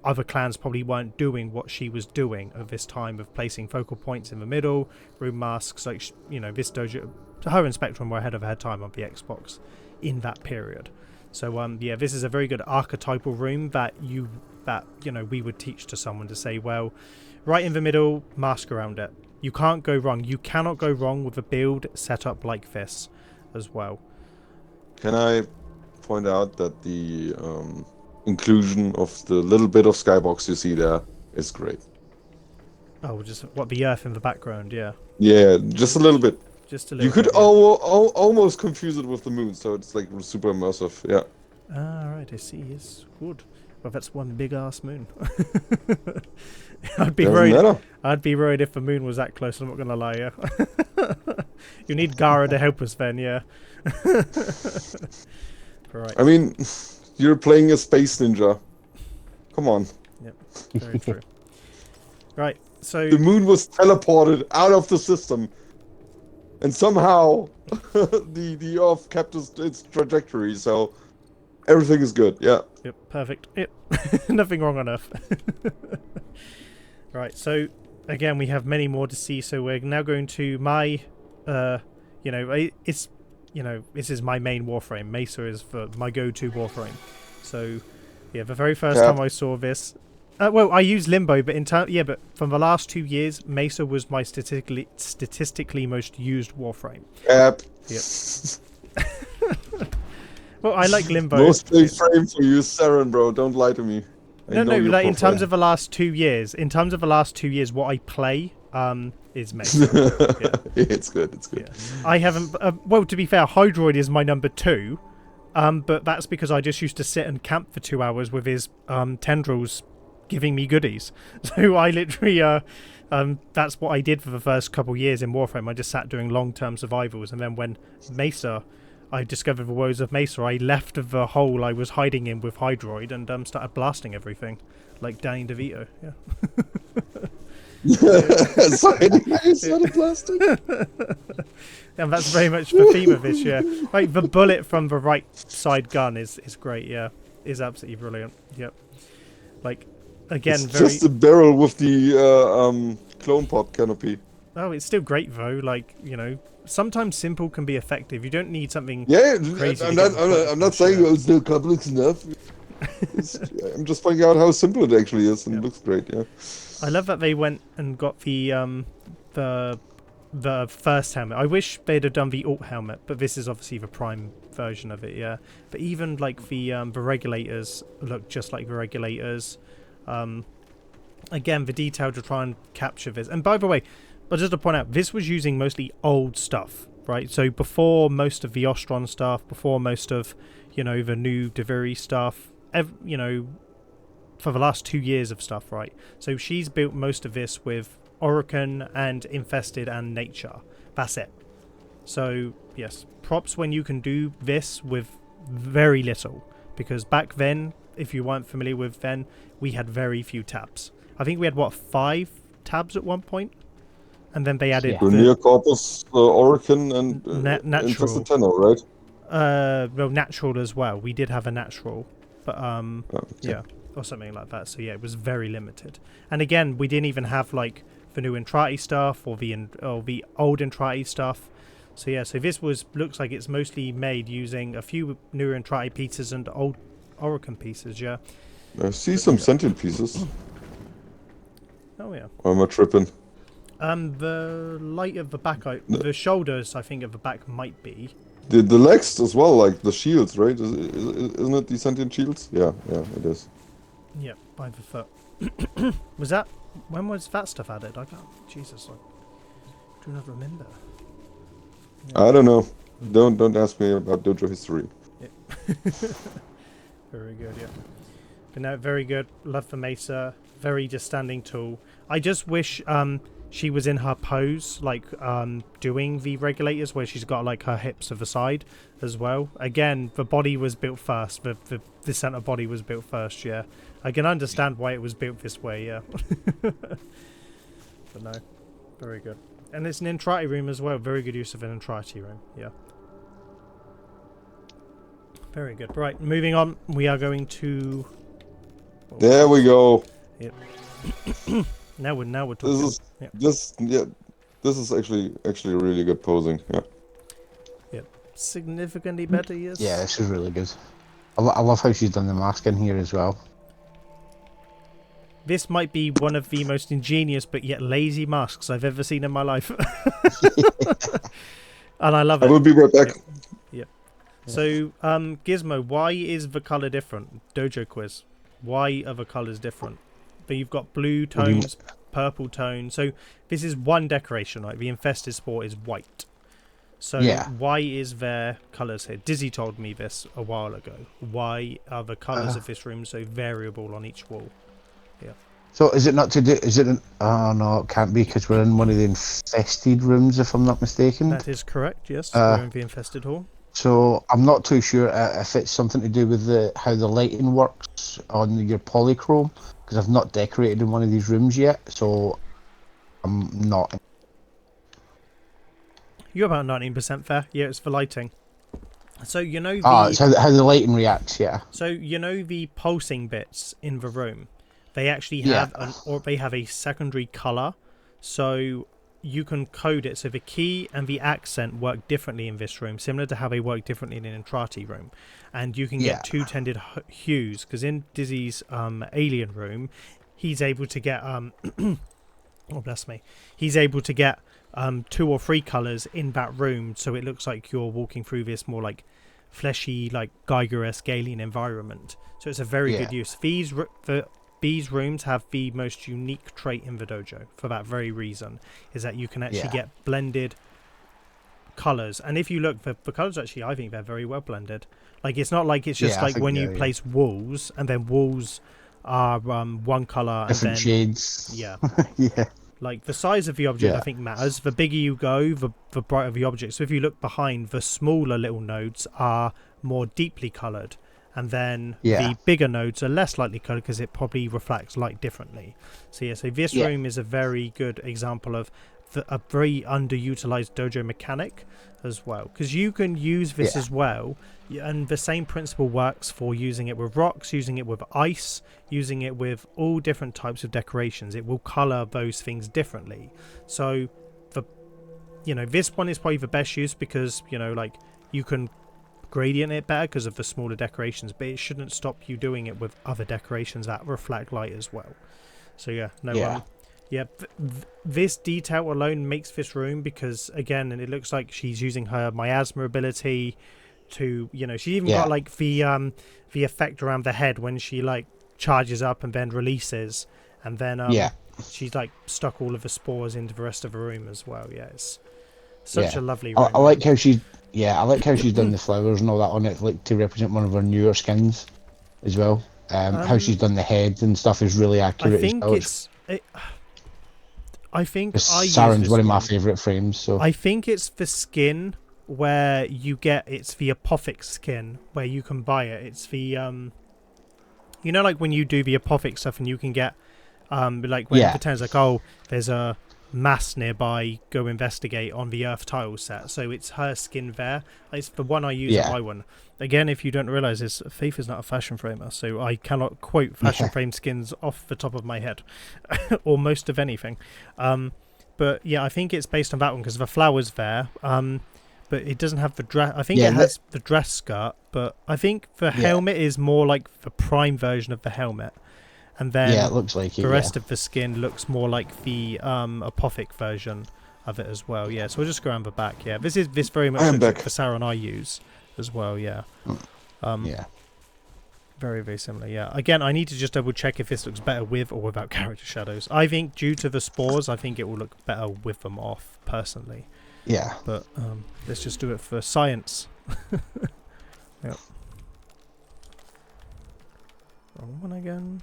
other clans probably weren't doing what she was doing at this time of placing focal points in the middle, room masks, like, you know, this dojo, her and Spectrum were ahead of her time on the Xbox in that period. So yeah, this is a very good archetypal room that you know, we would teach to someone to say, well, right in the middle, mask around it. You can't go wrong. You cannot go wrong with a build set up like this as well. Can I point out that the inclusion of the little bit of skybox you see there is great. Oh, just what, the earth in the background, yeah. Yeah, just a little bit. Just a little. You could bit, yeah. almost confuse it with the moon, so it's like super immersive. Yeah. Ah, right, I see. Yes, good. Well, that's one big ass moon. I'd be worried if the moon was that close. I'm not gonna lie. Yeah. You need Gara to help us then. Yeah. Right. I mean, you're playing a space ninja. Come on. Yep. Very true. Right. So the moon was teleported out of the system, and somehow the Earth kept its trajectory. So everything is good. Yeah. Yep. Perfect. Yep. Nothing wrong on Earth. Right. So again, we have many more to see. So we're now going to my, you know, it's, you know, this is my main Warframe. Mesa is for my go-to Warframe. So yeah, the very first time I saw this. Well, I use Limbo, but but from the last 2 years, Mesa was my statistically most used Warframe. Yep. Well, I like Limbo. Most big frame for you, Saryn, bro. Don't lie to me. No, like in terms of the last 2 years. In terms of the last 2 years, what I play, is Mesa. Yeah. It's good. It's good. Yeah. I haven't. Well, to be fair, Hydroid is my number 2, but that's because I just used to sit and camp for 2 hours with his tendrils giving me goodies. So I literally, that's what I did for the first couple years in Warframe. I just sat doing long-term survivals, and then when Mesa, I discovered the woes of Mesa, I left the hole I was hiding in with Hydroid and started blasting everything, like Danny DeVito. Yeah. Started blasting. And that's very much the theme of this, yeah. Like the bullet from the right side gun is great, yeah. Is absolutely brilliant. Yep. Like again, it's just a barrel with the clone pod canopy. Oh, it's still great though. Like, you know, sometimes simple can be effective. You don't need something. Yeah, crazy I'm not saying it's still complex enough. I'm just finding out how simple it actually is, and it looks great. Yeah. I love that they went and got the first helmet. I wish they'd have done the alt helmet, but this is obviously the prime version of it. Yeah. But even like the regulators look just like the regulators. Again, the detail to try and capture this. And by the way, but just to point out, this was using mostly old stuff, right? So before most of the Ostron stuff, before most of, you know, the new Deviri stuff, you know, for the last 2 years of stuff, right? So she's built most of this with Orokin and Infested and Nature. That's it. So, yes, props when you can do this with very little. Because back then, if you weren't familiar with then, we had very few tabs. I think we had, 5 tabs at one point? And then they added Near Corpus, Orokin, and natural. Infested Tenno, right? Well, natural as well. We did have a natural, but okay. yeah, or something like that. So yeah, it was very limited. And again, we didn't even have like the new Entrati stuff or the old Entrati stuff. So yeah, so this looks like it's mostly made using a few new Entrati pieces and old Orokin pieces. Yeah. I see some sentient pieces. Oh yeah. Or am I tripping? The light of the back, the shoulders, I think of the back might be. The legs as well, like the shields, right? Isn't it the sentient shields? Yeah, it is. Yep, by the foot. Was that? When was that stuff added? I can't. Jesus, I do not remember. Yeah. I don't know. Don't ask me about dojo history. Yep. Very good, yeah. But no, very good. Love for Mesa. Very just standing tall. I just wish she was in her pose, like doing the regulators, where she's got like her hips to the side as well. Again, the body was built first. The center body was built first. Yeah, I can understand why it was built this way. Yeah, but no, very good. And it's an Entrati room as well. Very good use of an Entrati room. Yeah, very good. Right, moving on. We are going to. There we go. Yep. Now we're talking. This is actually really good posing. Yeah. Yep. Significantly better, yes. Yeah, this is really good. I love how she's done the mask in here as well. This might be one of the most ingenious but yet lazy masks I've ever seen in my life. And I love it. I will be right back. Yep. So, Gizmo, why is the colour different? Dojo quiz. Why are the colours different? But you've got blue tones, purple tones. So this is one decoration, right? The Infested Sport is white. So why is there colours here? Dizzy told me this a while ago. Why are the colours of this room so variable on each wall? Yeah. So is it not to do? Is it? Oh no, it can't be because we're in one of the infested rooms, if I'm not mistaken. That is correct. Yes, we're in the Infested Hall. So I'm not too sure if it's something to do with how the lighting works on your polychrome. Because I've not decorated in one of these rooms yet, so I'm not. You're about 19% fair. Yeah, it's for lighting. So you know the... it's how the lighting reacts, yeah. So you know the pulsing bits in the room? They actually have they have a secondary colour. So you can code it. So the key and the accent work differently in this room, similar to how they work differently in an Entrati room. And you can get two tended hues, because in Dizzy's alien room, he's able to get oh bless me, he's able to get 2 or 3 colours in that room, so it looks like you're walking through this more like fleshy, like Geiger-esque alien environment. So it's a very good use. The these rooms have the most unique trait in the dojo for that very reason, is that you can actually get blended colors. And if you look, the colors actually, I think they're very well blended. Like, it's not like it's just like when you place walls and then walls are one color different and then shades. Yeah. Yeah. Like, the size of the object, I think, matters. The bigger you go, the brighter the object. So if you look behind, the smaller little nodes are more deeply coloured. And then the bigger nodes are less lightly coloured because it probably reflects light differently. So, so this room is a very good example of a very underutilized dojo mechanic as well. Because you can use this as well. And the same principle works for using it with rocks, using it with ice, using it with all different types of decorations. It will colour those things differently. So, this one is probably the best use because, like, you can gradient it better because of the smaller decorations, but it shouldn't stop you doing it with other decorations that reflect light as well. So, this detail alone makes this room because, again, and it looks like she's using her miasma ability to, she even got like the effect around the head when she like charges up and then releases, and then she's like stuck all of the spores into the rest of the room as well. It's such a lovely room. I like how she's done the flowers and all that on it, like to represent one of her newer skins as well. How she's done the head and stuff is really accurate. I think Saryn's one of my favourite frames. So I think it's the skin where you get, it's the apothic skin where you can buy it. It's the like when you do the apothic stuff and you can get like when it pretends like, oh, there's a mass nearby, go investigate on the Earth tile set. So it's her skin there. It's the one I use at my one. Again, if you don't realise this, Faith is not a fashion framer, so I cannot quote fashion frame skins off the top of my head or most of anything. But I think it's based on that one because the flower's there. But it doesn't have the dress. I think it has the dress skirt, but I think the helmet is more like the prime version of the helmet. And then it looks like the rest of the skin looks more like the apothic version of it as well. So we'll just go around the back. This very much looks like the Saryn I use as well. Very, very similar. Again, I need to just double check if this looks better with or without character shadows. I think due to the spores, I think it will look better with them off personally. But let's just do it for science. Wrong one again.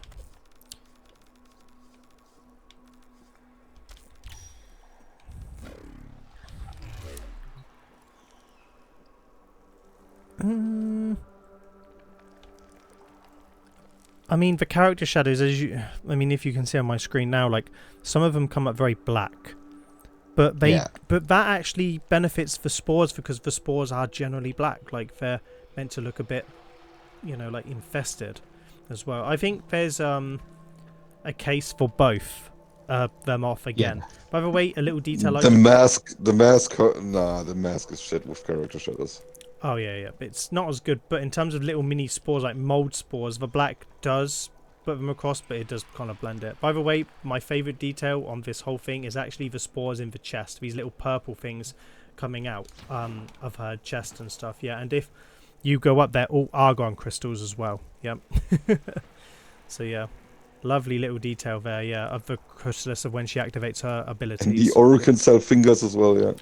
I mean, the character shadows, if you can see on my screen now, like some of them come up very black. But but that actually benefits the spores because the spores are generally black. Like they're meant to look a bit, like infested as well. I think there's a case for both them off again. By the way, a little detail. The mask is shit with character shadows. Oh yeah. It's not as good. But in terms of little mini spores, like mold spores, the black does put them across, but it does kind of blend it. By the way, my favourite detail on this whole thing is actually the spores in the chest. These little purple things coming out of her chest and stuff. And if you go up, they're all argon crystals as well. So lovely little detail there. Of the chrysalis of when she activates her abilities. And the Orokin cell fingers as well. Oh yeah,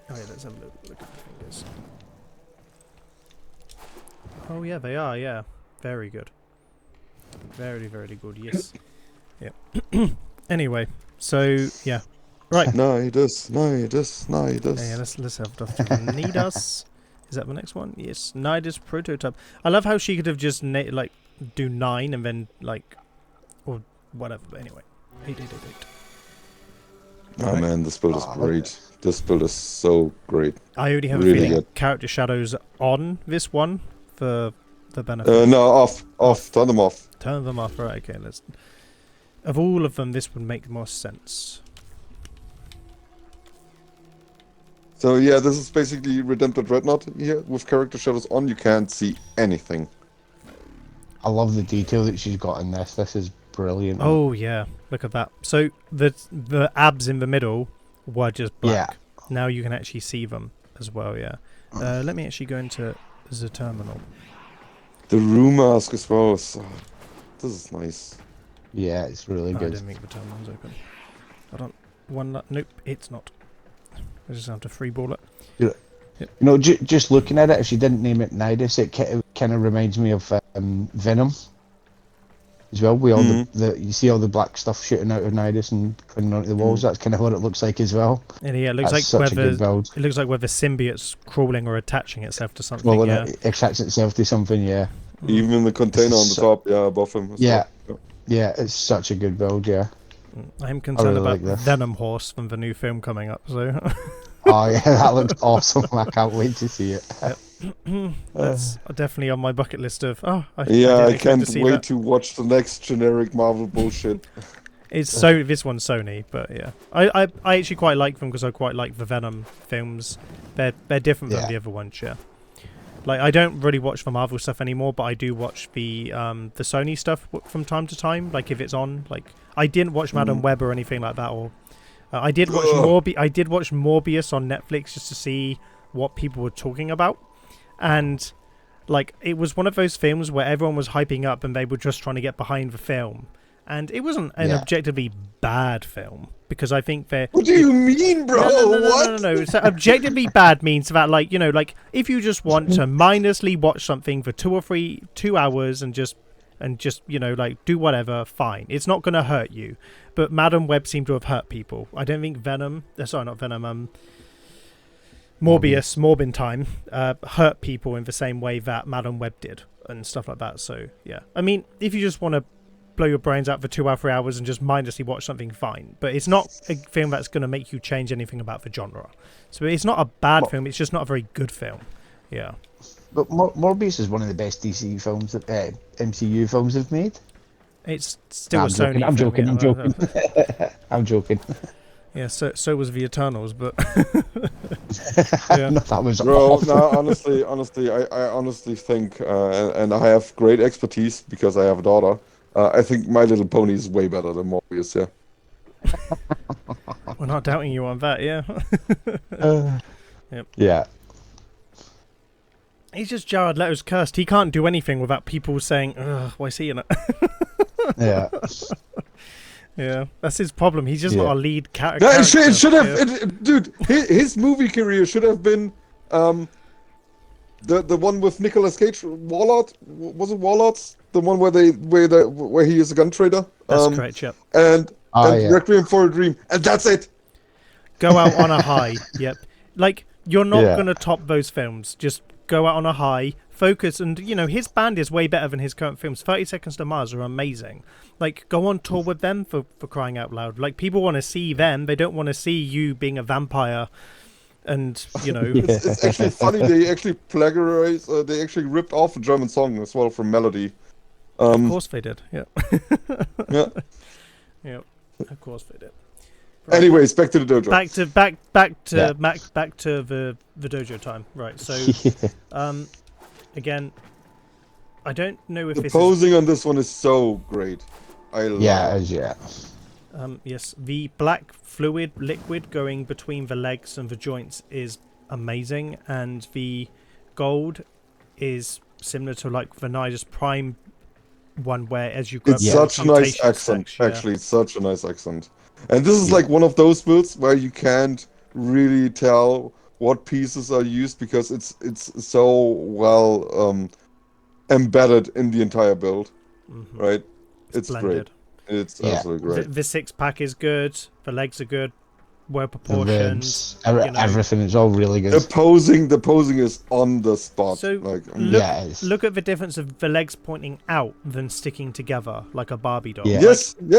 let's have a look at the fingers. Oh yeah, they are. Very good. Very, very good. Yes. Anyway, so right. Nidus. Yeah, let's have the Nidus. Is that the next one? Yes, Nidus prototype. I love how she could have just do 9 and then or whatever. But anyway, 8. Oh man, this build is great. This build is so great. I already have a feeling character shadows on this one for the benefit. No, off. Turn them off. Turn them off. Right. Okay. Let's. Of all of them, this would make more sense. So this is basically Redempted Dreadnought here with character shadows on. You can't see anything. I love the detail that she's got in this. This is brilliant. Oh yeah, look at that. So the abs in the middle were just black. Now you can actually see them as well. Let me actually go into the terminal. The room mask as well. This is nice. Yeah, it's really I good. didn't think the terminal was open. Hold on. Nope, it's not. I just have to freeball it. You know, just looking at it, if you didn't name it Nidus, it kind of reminds me of Venom as well. With all the you see all the black stuff shooting out of Nidus and clinging onto the walls. That's kind of what it looks like as well. And yeah, it looks That's like such a good build. it looks like whether symbiote's crawling or attaching itself to something. Well, yeah. it attached itself to something. Yeah. Even in the container on the top, above him. Yeah. Well. Yeah, it's such a good build. Yeah. I'm concerned really about like Venom Horse from the new film coming up. So. Oh yeah, that looks awesome. I can't wait to see it. That's definitely on my bucket list of. I can't wait to watch the next generic Marvel bullshit. It's this one's Sony, but yeah, I actually quite like them because I quite like the Venom films. They're different than the other ones, yeah. Like I don't really watch the Marvel stuff anymore, but I do watch the Sony stuff from time to time. Like if it's on, like I didn't watch Madam Web or anything like that, or I did watch Morbius on Netflix just to see what people were talking about, and like it was one of those films where everyone was hyping up and they were just trying to get behind the film. And it wasn't an objectively bad film because I think they're. What do you mean, bro? No. So objectively bad means that, like, you know, like if you just want to mindlessly watch something for 2 hours and just you know, like do whatever, fine. It's not going to hurt you. But Madam Web seemed to have hurt people. I don't think Morbius, Morbin Time, hurt people in the same way that Madam Web did and stuff like that. So yeah, I mean, if you just want to blow your brains out for 2 or 3 hours and just mindlessly watch something, fine, but it's not a film that's going to make you change anything about the genre. So it's not a bad film, it's just not a very good film. Yeah, but Morbius is one of the best DC films that MCU films have made. It's still a Sony I'm film, joking. I'm joking. Yeah, so was the Eternals, but yeah. No, that was honestly, I honestly think, and I have great expertise because I have a daughter. I think My Little Pony is way better than Morbius, yeah. We're not doubting you on that, yeah. Yep. Yeah. He's just Jared Leto's cursed. He can't do anything without people saying, ugh, why is he in it? Yeah. Yeah, that's his problem. He's just not a lead character. Yeah, it should have, dude. His movie career should have been the one with Nicolas Cage, Warlord. Was it Warlords? The one where he is a gun trader. That's correct. Yep. And Requiem for a Dream, and that's it. Go out on a high. Yep. Like you're not gonna top those films. Just go out on a high. Focus, and you know his band is way better than his current films. 30 Seconds to Mars are amazing. Like go on tour with them for crying out loud. Like people want to see them. They don't want to see you being a vampire. And you know, it's actually funny. They actually plagiarized. They actually ripped off a German song as well from Melody. Of course they did. Yeah. Yeah. Yeah. Of course they did. Right. Anyways, back to the dojo. Back to the dojo time. Right. So, again, I don't know if the posing on this one is so great. I love it. Yes, the black fluid liquid going between the legs and the joints is amazing, and the gold is similar to like the Nidus Prime one, where as you go, it's such a nice accent. Actually, it's such a nice accent. And this is like one of those builds where you can't really tell what pieces are used because it's so well embedded in the entire build, right? It's blended. Great. It's absolutely great. The six pack is good. The legs are good. Well proportioned. Everything is all really good. The posing is on the spot. So look at the difference of the legs pointing out than sticking together like a Barbie doll. Yeah. Yes, and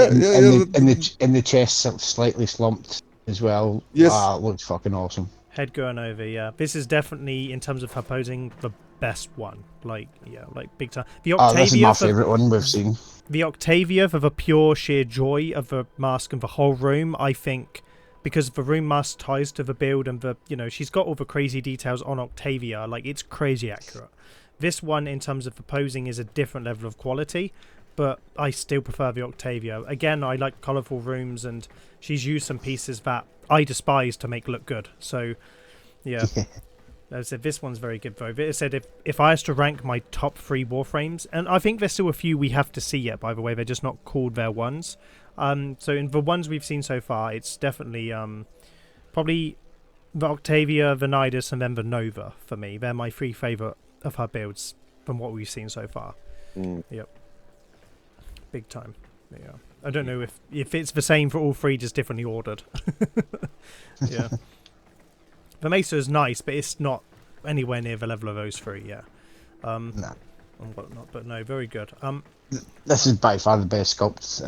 the chest slightly slumped as well. Yes, it looks fucking awesome. Head going over. Yeah, this is definitely in terms of her posing the best one. Like big time. The Octavia, this is my favorite one we've seen. The Octavia, for the pure sheer joy of the mask and the whole room, I think. Because the room mask ties to the build and she's got all the crazy details on Octavia. Like, it's crazy accurate. This one, in terms of the posing, is a different level of quality, but I still prefer the Octavia. Again, I like colourful rooms, and she's used some pieces that I despise to make look good. So, yeah. As I said, this one's very good though. It said if I was to rank my top 3 Warframes, and I think there's still a few we have to see yet, by the way, they're just not called their ones. So in the ones we've seen so far, it's definitely probably the Octavia, the Nidus, and then the Nova for me. They're my 3 favourite of her builds from what we've seen so far. Yep. Big time. Yeah. I don't know if it's the same for all 3, just differently ordered. Yeah. The Mesa is nice, but it's not anywhere near the level of those 3, yeah. Nah. And whatnot, but no, very good. This is by far the best sculpts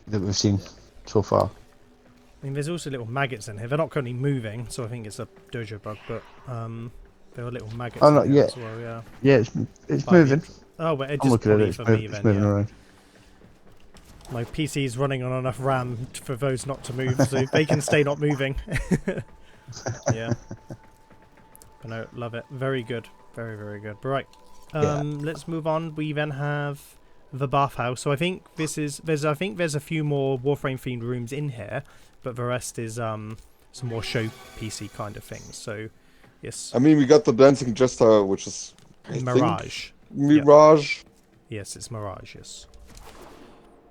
that we've seen so far. I mean, there's also little maggots in here. They're not currently moving, so I think it's a dojo bug, but there are little maggots in here as well, yeah. Yeah, it's moving. Oh, well, it I'm just looking at probably it, for me then, moving yeah. around. My PC is running on enough RAM for those not to move, so they can stay not moving. Yeah. But no, love it. Very good. Very, very good. But right. Let's move on. We then have the bathhouse. So I think there's a few more Warframe themed rooms in here, but the rest is some more show PC kind of things. So yes. I mean, we got the dancing Jester, which is Mirage. Mirage. Yep. Yes, it's Mirage. Yes.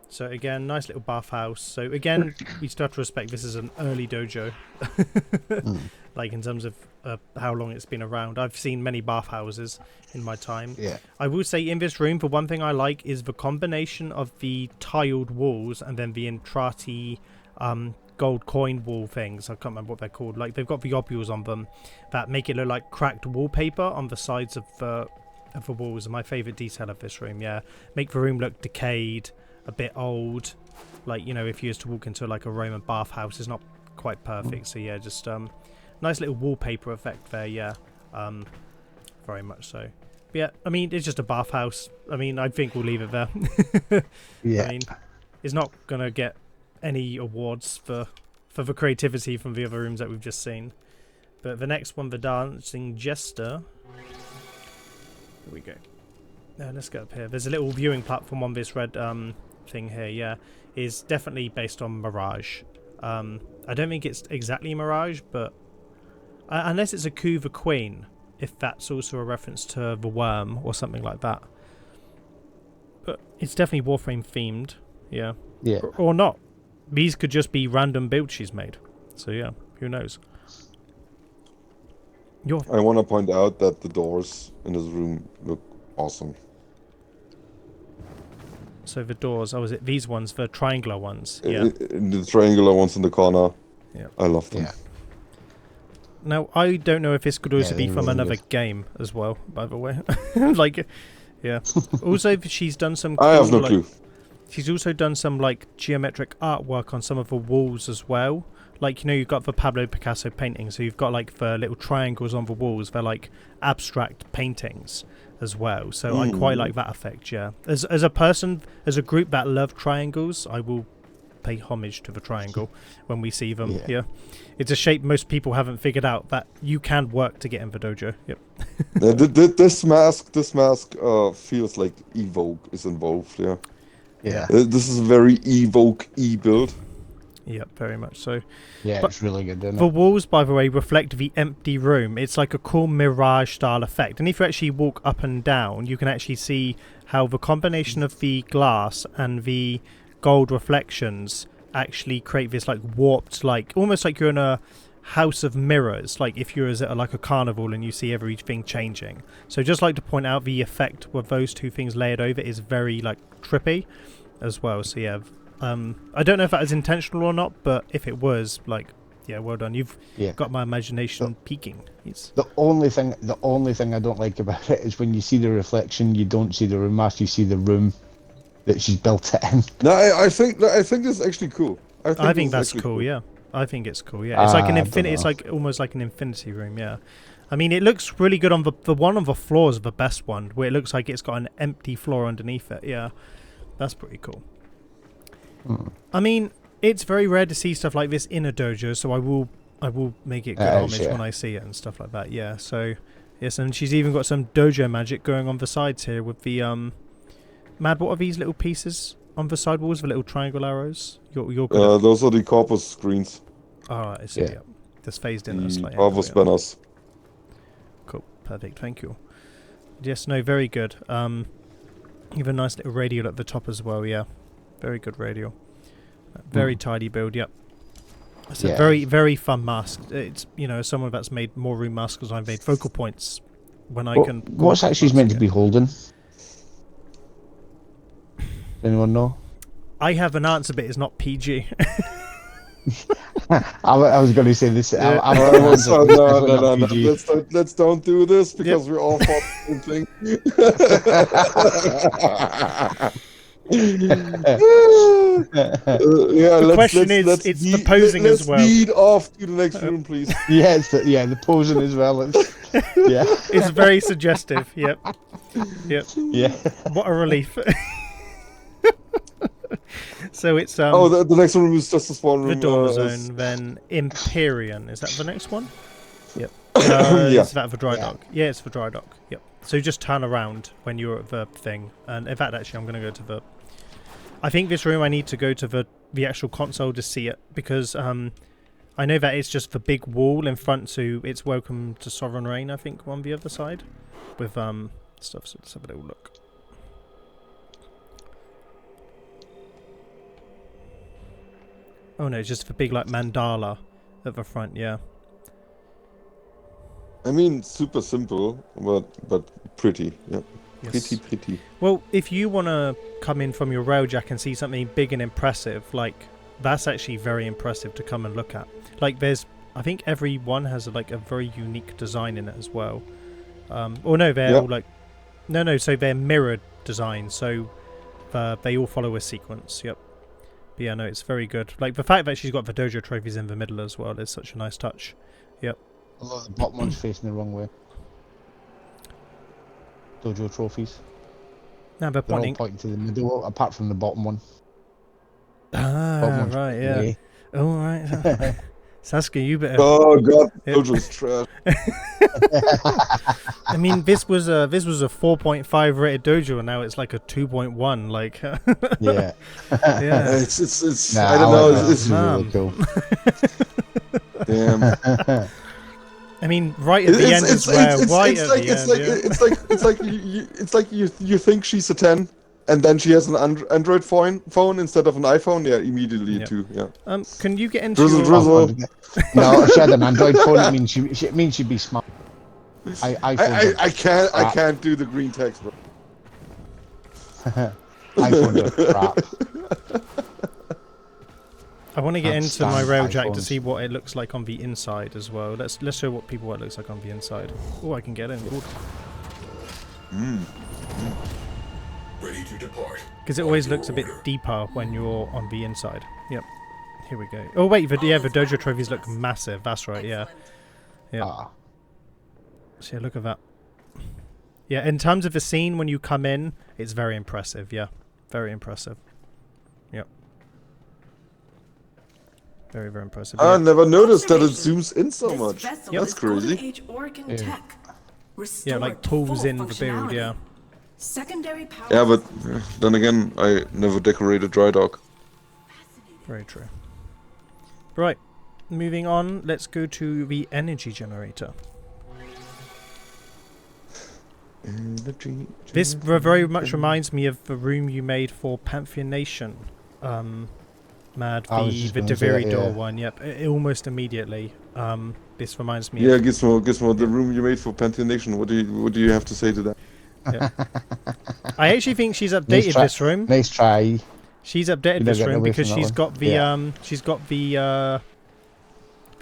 So again, nice little bathhouse. So again, we still have to respect this is an early dojo, like in terms of how long it's been around. I've seen many bathhouses in my time. Yeah. I will say in this room, the one thing I like is the combination of the tiled walls and then the Entrati gold coin wall things. I can't remember what they're called. Like they've got the ovules on them that make it look like cracked wallpaper on the sides of the walls. Are my favourite detail of this room. Yeah, make the room look decayed, a bit old, like, you know, if you used to walk into like a Roman bathhouse, it's not quite perfect. So yeah, just nice little wallpaper effect there. Yeah, very much so. But yeah, I mean, it's just a bathhouse. I mean, I think we'll leave it there. Yeah, I mean, it's not gonna get any awards for the creativity from the other rooms that we've just seen. But the next one, the dancing Jester. Here we go. Let's go up here. There's a little viewing platform on this red thing here. Yeah, is definitely based on Mirage. I don't think it's exactly Mirage, but unless it's a coup the Queen, if that's also a reference to the worm or something like that. But it's definitely Warframe themed. Yeah. Yeah. Or not. These could just be random builds she's made. So yeah, who knows? I want to point out that the doors in this room look awesome. So the doors, is it these ones, the triangular ones? Yeah. The triangular ones in the corner. Yeah. I love them. Yeah. Now, I don't know if this could also be they're from really another good. game as well, by the way. Like, yeah. Also, she's done some cool, I have no clue. She's also done some, like, geometric artwork on some of the walls as well. Like, you know, you've got the Pablo Picasso painting, so you've got, like, the little triangles on the walls. They're, like, abstract paintings as well. So I quite like that effect, yeah. As a person, as a group that love triangles, I will pay homage to the triangle when we see them. Yeah. It's a shape most people haven't figured out that you can work to get in the dojo. Yep. This mask feels like Evoke is involved. Yeah. Yeah. This is a very Evoke build. Yep, very much so. Yeah, But it's really good, isn't the it? walls, by the way, reflect the empty room. It's like a cool mirage style effect. And if you actually walk up and down, you can actually see how the combination of the glass and the gold reflections actually create this like warped, like almost like you're in a house of mirrors, like if you're at like a carnival and you see everything changing. So just like to point out the effect with those two things layered over is very like trippy as well. So yeah, I don't know if that is intentional or not, but if it was, like, yeah, well done. You've got my imagination peaking. The only thing I don't like about it is when you see the reflection, you don't see the room mask, you see the room that she's built it in. No, I think it's actually cool. I think that's cool. Yeah, I think it's cool. Yeah, it's like an infinity. It's like almost like an infinity room. Yeah, I mean, it looks really good on the one on the floor is the best one, where it looks like it's got an empty floor underneath it. Yeah, that's pretty cool. I mean, it's very rare to see stuff like this in a dojo, so I will make it good homage when I see it and stuff like that. Yeah, so yes, and she's even got some dojo magic going on the sides here with the Mad. What are these little pieces on the side walls? The little triangle arrows. You're good. Those are the corpus screens. All right, I see. Yeah. Just phased in a slightly. Corpus banners. Cool. Perfect, thank you. Yes, no, very good. You have a nice little radial at the top as well, yeah. Very good radial. Very tidy build, yep. It's a very, very fun mask. It's, you know, someone that's made more room masks because I've made focal points when I can... What's that she's meant to be holding? Anyone know? I have an answer, but it's not PG. I was going to say this. No, let's don't do this because we're all for the thing. The question is, it's the posing as well. Let's lead off to the next room, please. Yeah, the posing as well. It's very suggestive. Yep. Yeah. What a relief. So it's the next room is just a spawn room. The Dormizone, then Empyrean. Is that the next one? Yep. Is that for dry dock? Yeah, it's for dry dock. Yep. So you just turn around when you're at the thing. And in fact, actually, I'm going to go to the... I think this room I need to go to the actual console to see it, because I know that it's just the big wall in front, so it's Welcome to Sovereign Reign, I think, on the other side. With stuff, so let's have a little look. Oh no, just the big like mandala at the front, yeah. I mean, super simple, but pretty, yeah. Yes. Pretty. Well, if you want to come in from your railjack and see something big and impressive, like, that's actually very impressive to come and look at. Like, I think every one has like a very unique design in it as well. Or no, they're all like, so they're mirrored designs, so they all follow a sequence, yep. But yeah, no, it's very good. Like, the fact that she's got the dojo trophies in the middle as well is such a nice touch. Yep. Although the bottom one's facing the wrong way. Dojo trophies. No, they're all pointing to the middle, apart from the bottom one. Ah, right, yeah. Way. Oh, right. Saskia, you better... Oh, God, Dojo's trash. I mean, this was a 4.5 rated dojo, and now it's like a 2.1. Like, yeah. It's. I don't know. It's really cool. Damn. I mean, right at the end is where white at the end. It's like you think she's a 10, and then she has an Android phone instead of an iPhone. Yeah, immediately too. Yeah. Can you get into Drizzle. No, if she had an Android phone, it means she'd be smart. I can't do the green text, bro. iPhones are crap. I want to get into my railjack to see what it looks like on the inside as well. Let's show what it looks like on the inside. Oh, I can get in. Ready to depart. Because it always looks a bit deeper when you're on the inside. Yep. Here we go. Oh wait, the dojo trophies look massive. That's right. Yeah. Yeah. So yeah, look at that. Yeah, in terms of the scene when you come in, it's very impressive. Yeah, very impressive. Yep. Very, very impressive. I never noticed that it zooms in so much. That's crazy. Yeah, like pulls in the build, yeah. Secondary power. Yeah, but then again, I never decorated dry dock. Very true. Right, moving on, let's go to the energy generator. This very much reminds me of the room you made for Pantheon Nation. Mad, the Deviridor one, yep. Almost immediately. This reminds me of... Gizmo, the room you made for Pantheon Nation, what do you have to say to that? Yep. I actually think she's updated this room. Nice try. She's updated this room because she's got the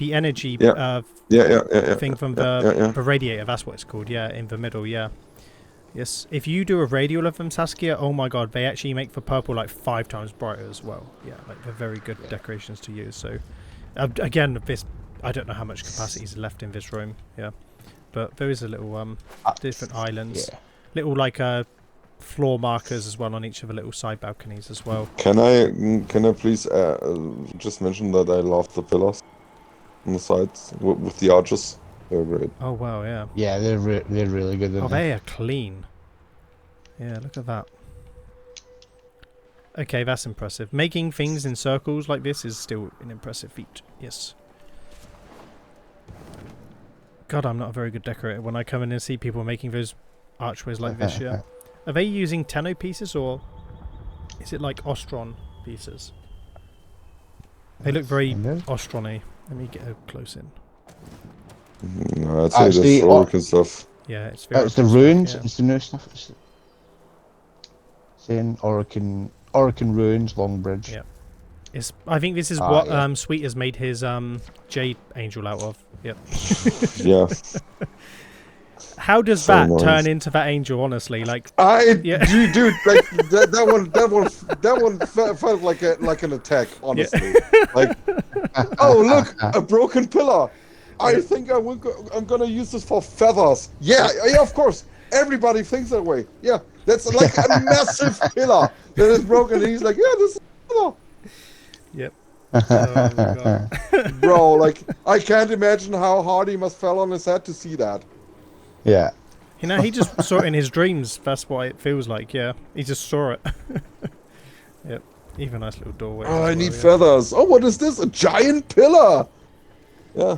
energy thing from the radiator. That's what it's called. Yeah, in the middle. Yeah. Yes. If you do a radial of them, Saskia, oh my god, they actually make the purple like 5 times brighter as well. Yeah, like they're very good decorations to use. So, again, I don't know how much capacity is left in this room. Yeah, but there is a little different islands, little like floor markers as well on each of the little side balconies as well. Can I please just mention that I love the pillars on the sides with the arches. They're great. Oh wow, yeah. Yeah, they're really good. Oh, they are clean. Yeah, look at that. Okay, that's impressive. Making things in circles like this is still an impressive feat. Yes. God, I'm not a very good decorator when I come in and see people making those archways like this, yeah. Are they using Tenno pieces or is it like Ostron pieces? They look very Ostron-y. Let me get a close in. No, I'd say that's Oric and stuff. Yeah, it's very it's the runes, it's the new stuff. It's saying Orican runes, Longbridge. Yeah. I think this is what Sweet has made his Jade Angel out of. Yep. Yeah. How does that turn into that angel? Honestly, like dude, like that one felt like an attack. Honestly, like, oh look, a broken pillar. I think I'm gonna use this for feathers. Yeah, of course. Everybody thinks that way. Yeah, that's like a massive pillar that is broken. And he's like, yeah, this is a pillar. Yep. Oh my God. Bro, like, I can't imagine how hard he must fell on his head to see that. Yeah. You know, he just saw it in his dreams. That's what it feels like, yeah. He just saw it. Yep. Even a nice little doorway. Oh, I need feathers. Oh, what is this? A giant pillar. Yeah.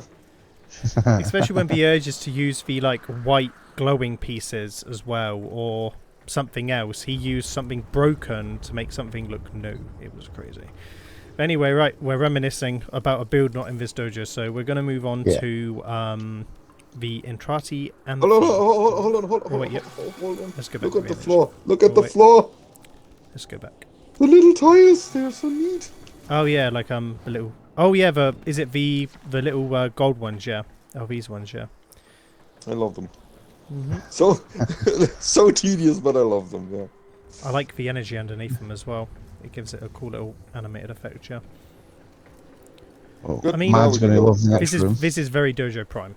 Especially when the urge is to use the, like, white glowing pieces as well, or something else. He used something broken to make something look new. It was crazy. Anyway, right, we're reminiscing about a build not in this dojo, so we're going to move on to the Entrati Amphi. Hold on. Hold on. Let's go back. Look at the floor. Look at the floor. Let's go back. The little tires, they're so neat. Oh yeah, like the little. Oh yeah, is it the little gold ones? Yeah. Oh, these ones. Yeah. I love them. Mm-hmm. So tedious, but I love them. Yeah. I like the energy underneath them as well. It gives it a cool little animated effect. Yeah. Oh, I mean, man's gonna love the next room. This is very Dojo Prime.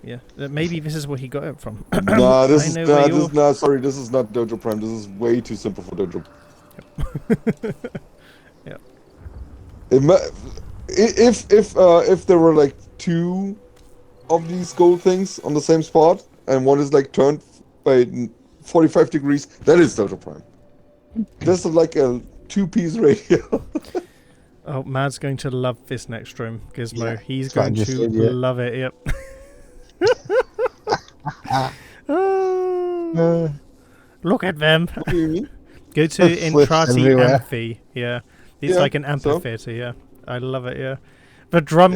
Yeah. Maybe this is where he got it from. Nah, this is not Dojo Prime. This is way too simple for Dojo. Yeah. If there were like two of these gold things on the same spot and one is like turned by 45 degrees, that is Dojo Prime. This is like a two-piece radio. Oh, Mad's going to love this next room, Gizmo. Yeah, He's going to love it. Yep. Look at them. What do you mean? Go to Entrati Amphi. Yeah. It's like an amphitheater, yeah. I love it, yeah. The drum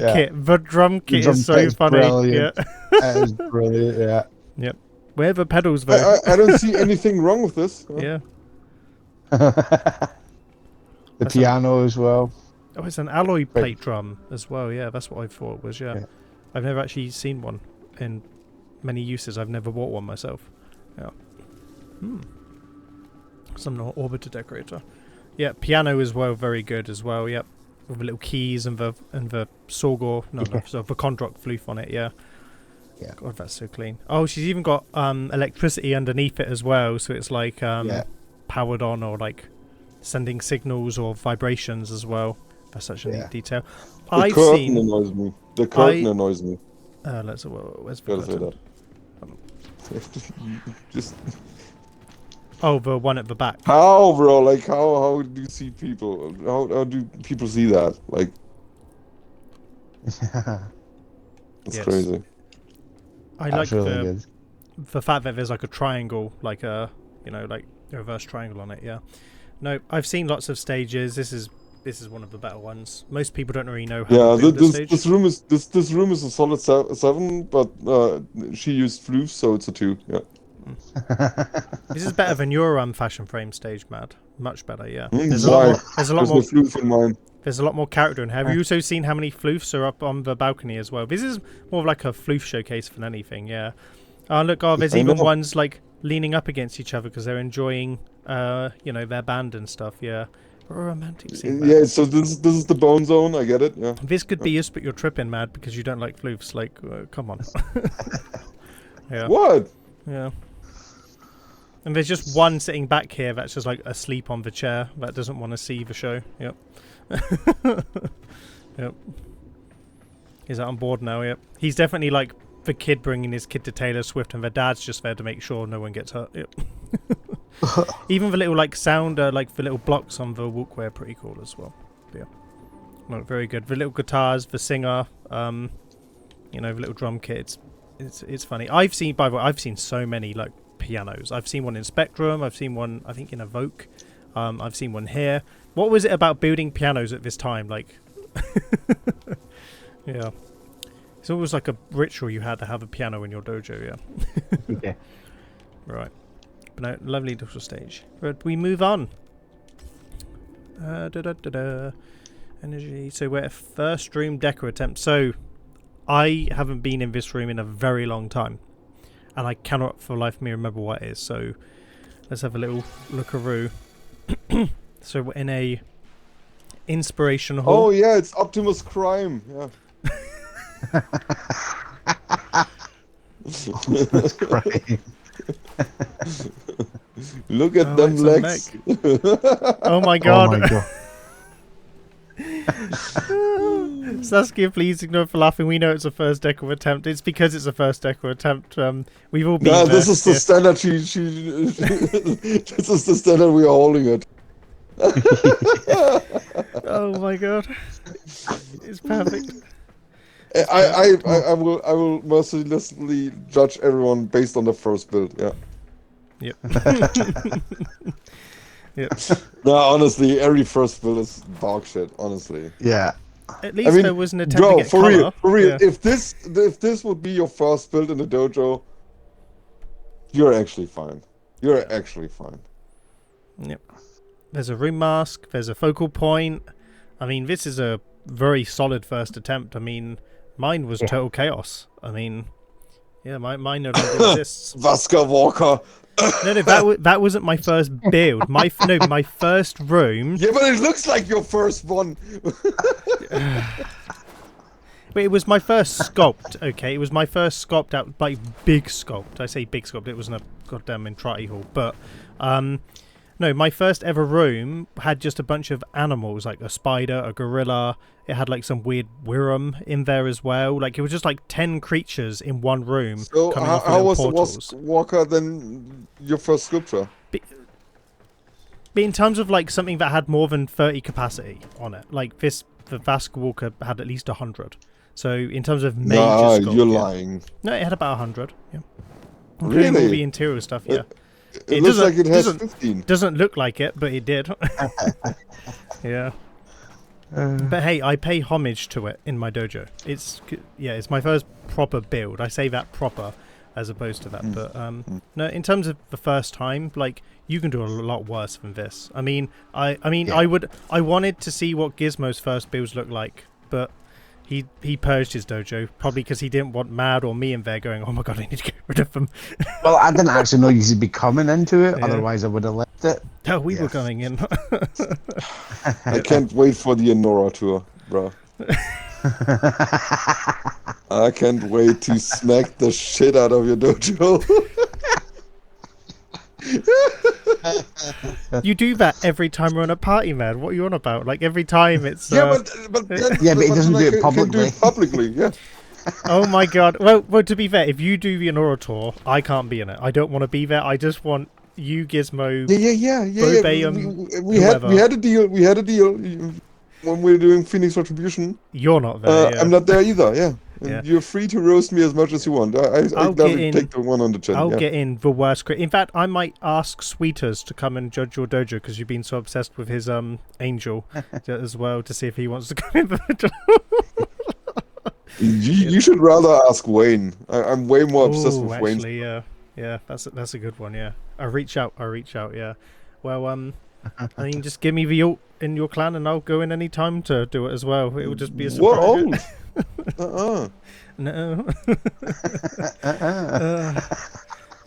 kit is so funny. Brilliant. Yeah. That is brilliant, yeah. Yep. Where are the pedals though? I don't see anything wrong with this. Yeah. The piano as well. Oh, it's an alloy plate drum as well, yeah. That's what I thought it was, yeah. I've never actually seen one in many uses. I've never bought one myself. Yeah. Some orbiter decorator. Yeah, piano as well, very good as well, yep. With the little keys and the Sorgor, the Kondrok floof on it, yeah. Yeah. God, that's so clean. Oh, she's even got electricity underneath it as well, so it's like powered on or like sending signals or vibrations as well. That's such a neat detail. The curtain annoys me. The curtain annoys me. Where's the curtain? Just. Oh, the one at the back. How, bro? Like, how do you see people? How do people see that? Like, it's crazy. I like the fact that there's like a triangle, like a like a reverse triangle on it. Yeah. No, I've seen lots of stages. This is one of the better ones. Most people don't really know how to build a stage. This room is a solid 7, but she used floofs, so it's a 2. Yeah. This is better than your fashion frame stage, Mad. Much better, yeah. There's a lot more floof in mine. There's a lot more character in here. Have you also seen how many floofs are up on the balcony as well? This is more of like a floof showcase than anything, yeah. Oh, look, there's even ones like leaning up against each other because they're enjoying, their band and stuff, yeah. What a romantic scene. Yeah, so this is the bone zone, I get it, yeah. This could be us, but you're tripping, Mad, because you don't like floofs. Like, come on. Yeah. What? Yeah. And there's just one sitting back here that's just like asleep on the chair that doesn't want to see the show. Yep. Yep. He's on board now, yep. He's definitely like the kid bringing his kid to Taylor Swift and the dad's just there to make sure no one gets hurt. Yep. Even the little like sound, like the little blocks on the walkway are pretty cool as well. Yeah. Well, very good. The little guitars, the singer, the little drum kit, it's It's funny. I've seen so many like pianos. I've seen one in Spectrum. I've seen one I think in Evoke. I've seen one here. What was it about building pianos at this time? Like, yeah, it's always like a ritual you had to have a piano in your dojo. Yeah. Yeah. Right. But no, lovely little stage. But we move on. Energy. So we're at first room Deco attempt. So I haven't been in this room in a very long time, and I cannot for life of me remember what it is. So let's have a little lookaroo. So we're in a inspiration hall. Oh yeah, it's Optimus Crime. Yeah. That's great. Look at Oh, them it's a legs. Oh my god. Oh my god. Saskia, please ignore for laughing. We know it's a first Deco attempt. It's because it's a first Deco attempt. We've all been No, there. this is the Yeah. standard. This is the standard we are holding it. Oh my god. It's perfect. I will mercilessly judge everyone based on the first build. Yeah. Yep. Yep. No, honestly, every first build is dog shit. Honestly. Yeah. At least I mean, there was an attempt bro, to get for colour. real, for real. Yeah. If this would be your first build in the dojo, you're actually fine. You're actually fine. Yep. There's a room mask. There's a focal point. I mean, this is a very solid first attempt. I mean, mine was total chaos. I mean, yeah, mine no longer exists. Vaska Walker. No, that wasn't my first build. My first room. Yeah, but it looks like your first one. Wait, it was my first sculpt. Okay, it was my first sculpt out, like big sculpt. I say big sculpt. It wasn't a goddamn Entrati hall, but no, my first ever room had just a bunch of animals, like a spider, a gorilla. It had like some weird Wirram in there as well. Like it was just like 10 creatures in one room. So coming off of how little was portals. Walker then your first sculpture? But in terms of like something that had more than 30 capacity on it, like the Vask Walker had at least 100. So in terms of major sculpt, you're yeah. lying. No, it had about 100. Yeah. Including all Really? the interior stuff, yeah. It looks doesn't- like it has doesn't- 15. Doesn't look like it, but it did. Yeah. But hey, I pay homage to it in my dojo. It's my first proper build. I say that proper as opposed to that. But no, in terms of the first time, like you can do a lot worse than this. I mean, I wanted to see what Gizmo's first builds look like, but he purged his dojo probably because he didn't want Mad or me in there going, oh my god, I need to get rid of them. Well, I didn't actually know you'd be coming into it. Yeah. Otherwise, I would have left it. No, we were Yes. going in. I can't wait for the Annora tour, bro. I can't wait to smack the shit out of your dojo. You do that every time we're on a party, man. What are you on about? Like every time it's yeah, but Yeah, but he doesn't do it can publicly. Publicly, yeah. oh my god. Well, to be fair, if you do the Annora tour, I can't be in it. I don't want to be there. I just want you, Gizmo. Yeah. Bobe, We had whoever. a deal. We had a deal when we were doing Phoenix Retribution. You're not there. Yeah. I'm not there either. Yeah. And Yeah. you're free to roast me as much as you want. I I'll gladly get take the one on the chin. I'll yeah. get in the worst. In fact, I might ask Sweeters to come and judge your dojo because you've been so obsessed with his angel as well to see if he wants to come in. You should rather ask Wayne. I'm way more obsessed with Wayne. Actually, yeah, that's a good one. Yeah, I reach out. Yeah. Well, I mean, just give me the ult in your clan, and I'll go in any time to do it as well. It will just be a surprise. We're old. No.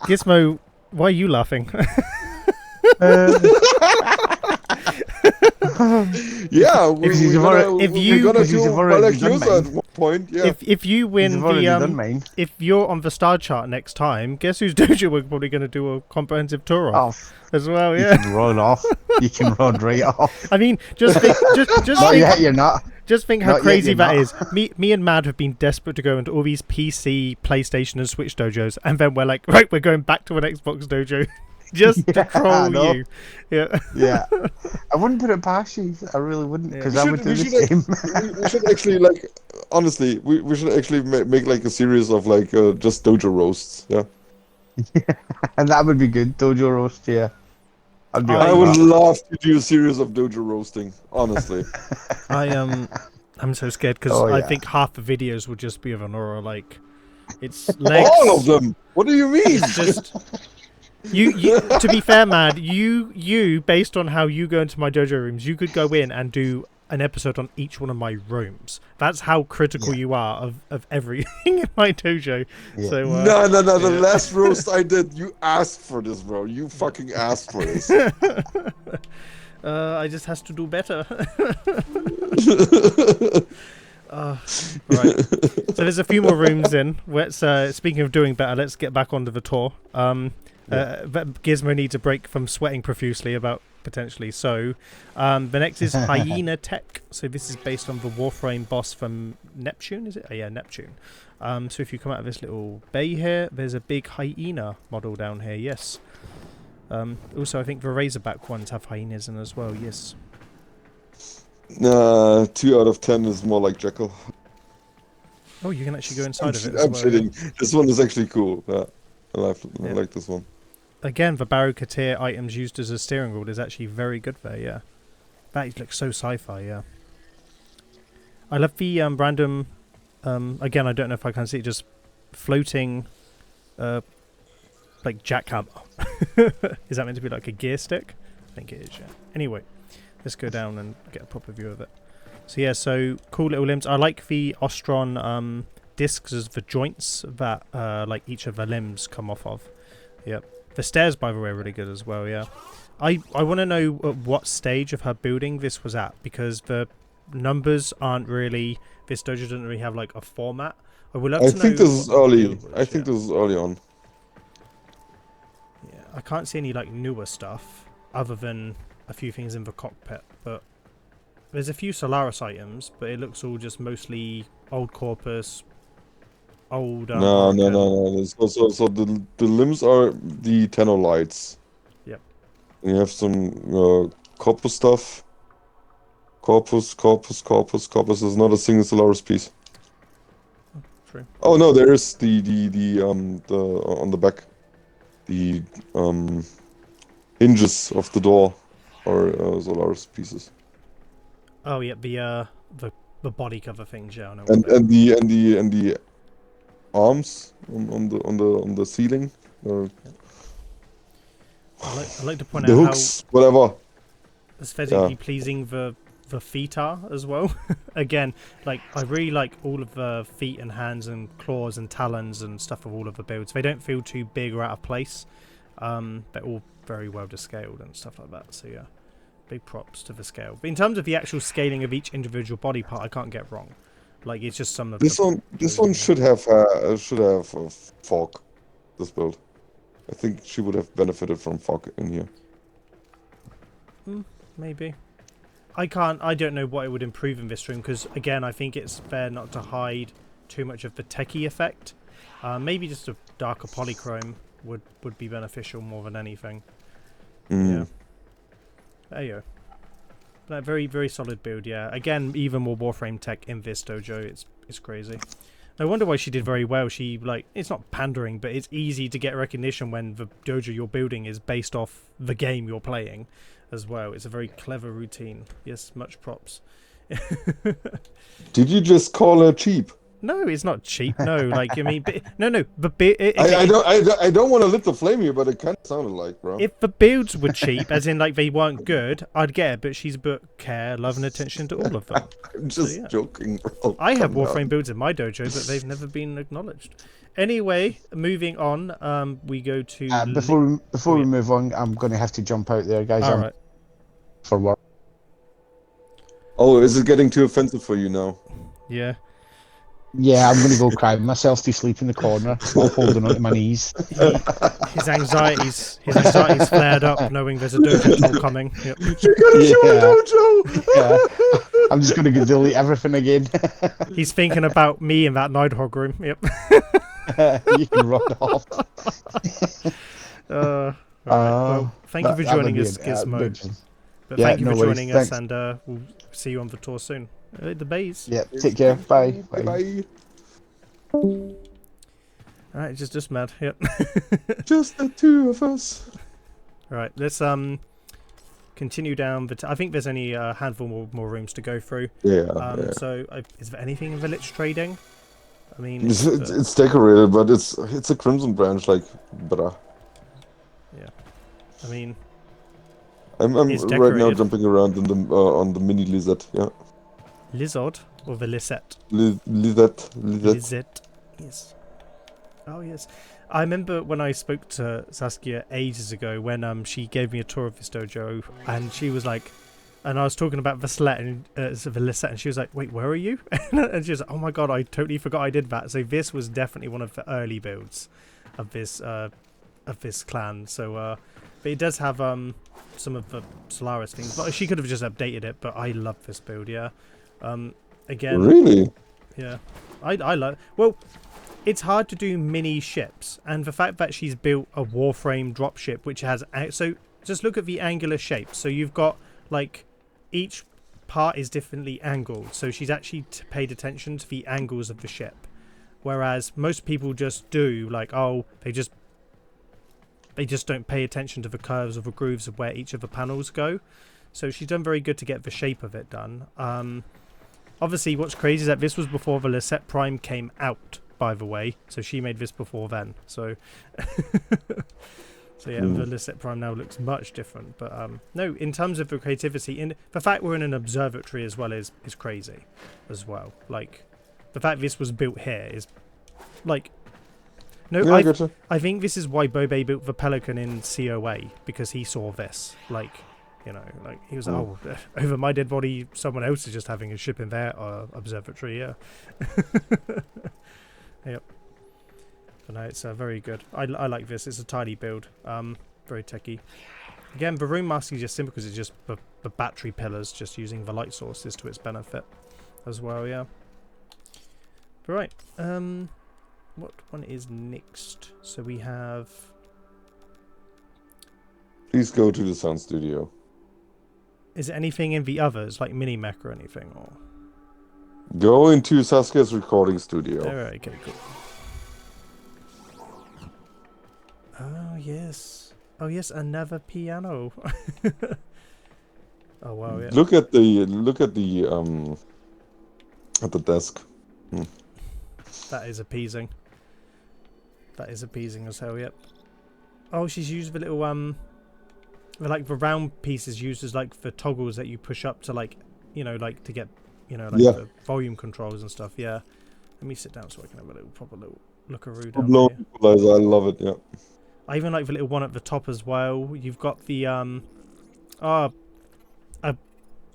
Gizmo, why are you laughing? Yeah, If we're gonna you've do already done Valkyr at mine. one point. Yeah. If you win You've already done the mine. if you're on the star chart next time, guess whose dojo we're probably going to do a comprehensive tour of Off. as well. You Yeah. can run off. You can run right off. I mean, just think, just Not think, yet, you're not. just think how Not yet, crazy you're that not. is. Me and Mad have been desperate to go into all these PC, PlayStation, and Switch dojos, and then we're like, right, we're going back to an Xbox dojo. just to Yeah, I troll know. you. Yeah. Yeah, I wouldn't put it past you. I really wouldn't, because I would do the same. We should actually like honestly, we should actually make like a series of like just dojo roasts. Yeah, And that would be good. Dojo roast, yeah. I'd be I up would for love to do a series of dojo roasting. Honestly, I'm so scared because Oh, I yeah. think half the videos will just be of Annora, like it's legs. all of them. What do you mean? It's just you. To be fair, man, you based on how you go into my dojo rooms, you could go in and do an episode on each one of my rooms. That's how critical you are of everything in my dojo. Yeah. So No. The yeah. last roast I did, you asked for this, bro. You fucking asked for this. I just has to do better. Right. So there's a few more rooms in. Let's speaking of doing better, let's get back onto the tour. Gizmo needs a break from sweating profusely about potentially. So the next is Hyena Tech. So this is based on the Warframe boss from Neptune, is it? Oh, yeah, Neptune. So if you come out of this little bay here, there's a big hyena model down here. Yes. Also, I think the Razorback ones have hyenas in as well. Yes. 2 out of 10 is more like Jekyll. Oh, you can actually go inside of it. I'm as well, yeah. kidding. This one is actually cool. Yeah, I Yeah. like this one. Again, the Barukatir items used as a steering wheel is actually very good there, yeah. That looks so sci-fi, yeah. I love the random, again, I don't know if I can see it, just floating, like jackhammer. Is that meant to be like a gear stick? I think it is, yeah. Anyway, let's go down and get a proper view of it. So yeah, so cool little limbs. I like the Ostron discs as the joints that like each of the limbs come off of. Yep. The stairs, by the way, are really good as well, yeah. I want to know at what stage of her building this was at, because the numbers aren't really... This dojo doesn't really have, like, a format. I would love to know... I think this is what the early. build was, I think this is early on. Yeah, I can't see any, like, newer stuff, other than a few things in the cockpit, but... There's a few Solaris items, but it looks all just mostly old Corpus... Old... No. Hurricane. So the limbs are the Tenno lights. Yep. And you have some Corpus stuff. Corpus. There's not a single Solaris piece. True. Oh no, there is the on the back. The hinges of the door are Solaris pieces. Oh, yeah, the body cover things, yeah, I know. And the arms on the ceiling. I'd like to point The out hooks, whatever. how aesthetically pleasing the feet are as well. Again, like I really like all of the feet and hands and claws and talons and stuff of all of the builds. They don't feel too big or out of place. They're all very well to scaled and stuff like that. So yeah, big props to the scale. But in terms of the actual scaling of each individual body part, I can't get wrong. Like it's just some of This one should have a fork. This build, I think she would have benefited from fork in here. Maybe. I don't know what it would improve in this room, because again, I think it's fair not to hide too much of the techie effect. Maybe just a darker polychrome would be beneficial more than anything. Yeah. There you go. That very, very solid build, yeah. Again, even more Warframe tech in this dojo. It's crazy. No wonder why she did very well. She, like, it's not pandering, but it's easy to get recognition when the dojo you're building is based off the game you're playing as well. It's a very clever routine. Yes, much props. Did you just call her cheap? No, it's not cheap. No, like I mean, but I don't want to lit the flame here, but it kind of sounded like, bro. if the builds were cheap, as in like they weren't good, I'd get it. But she's put care, love, and attention to all of them. I'm just joking, bro. I have Calm Warframe down. builds in my dojo, but they've never been acknowledged. Anyway, moving on, we go to Before we move on, I'm going to have to jump out there, guys. All I'm right. for work. Oh, is it getting too offensive for you now? Yeah. Yeah, I'm going to go cry myself to sleep in the corner, all holding onto my knees. His anxieties flared up knowing there's a dojo tour coming. Yep. You're gonna show a dojo! Yeah. I'm just going to delete everything again. He's thinking about me in that Nidhogg room. Yep. You can run off. Right. Well, thank you for that would joining be us, an- Gizmo. But Yeah, thank you no for worries. joining us, Thanks. and we'll see you on the tour soon. The base. Yeah, take care. Bye. Bye bye. Alright, just mad. Yep. Just the two of us. Right, let's continue down. I think there's only a handful more rooms to go through. Yeah. So, is there anything in village trading? I mean, It's decorated, but it's a crimson branch, like, bruh. yeah. I mean, I'm It's right now decorated. jumping around in the on the mini Liset. Yeah. Lizard or the Liset? Liset. Liset. Yes. Oh yes. I remember when I spoke to Saskia ages ago when she gave me a tour of this dojo and she was like, and I was talking about Vaselet and the Liset and she was like, wait, where are you? And she was like, oh my god, I totally forgot I did that. So this was definitely one of the early builds of this clan. So but it does have some of the Solaris things, but she could have just updated it. But I love this build, yeah. Again, Really? yeah, I love. Well, it's hard to do mini ships, and the fact that she's built a Warframe dropship, which has so just look at the angular shape. So you've got like each part is differently angled. So she's actually paid attention to the angles of the ship, whereas most people just do like they just don't pay attention to the curves or the grooves of where each of the panels go. So she's done very good to get the shape of it done. Obviously, what's crazy is that this was before the Liset Prime came out, by the way. So she made this before then. So, so yeah, the Liset Prime now looks much different. But no, in terms of the creativity, in the fact we're in an observatory as well is crazy, as well. Like the fact this was built here is like. No, Yeah, I think this is why Bobe built the Pelican in COA, because he saw this. Like, you know, like he was like, over my dead body, someone else is just having a ship in their observatory, yeah. Yep. But no, it's very good. I like this. It's a tidy build. Very techy. Again, the room masking is just simple because it's just the battery pillars, just using the light sources to its benefit as well, yeah. But right, what one is next? So we have... Please go to the Sun Studio. Is there anything in the others, like Mini Mech or anything? Or... Go into Saskia's recording studio. Alright, okay, cool. Oh, yes. Oh, yes, another piano. Oh, wow, yeah. Look at the desk. That is appeasing. That is appeasing as hell, yep. Oh, she's used the little, the round pieces used as, like, the toggles that you push up to, like, you know, like, to get, you know, like, the volume controls and stuff, yeah. Let me sit down so I can have a little, proper little look-a-roo down Blown here. equalizer, I love it, yeah. I even like the little one at the top as well. You've got the,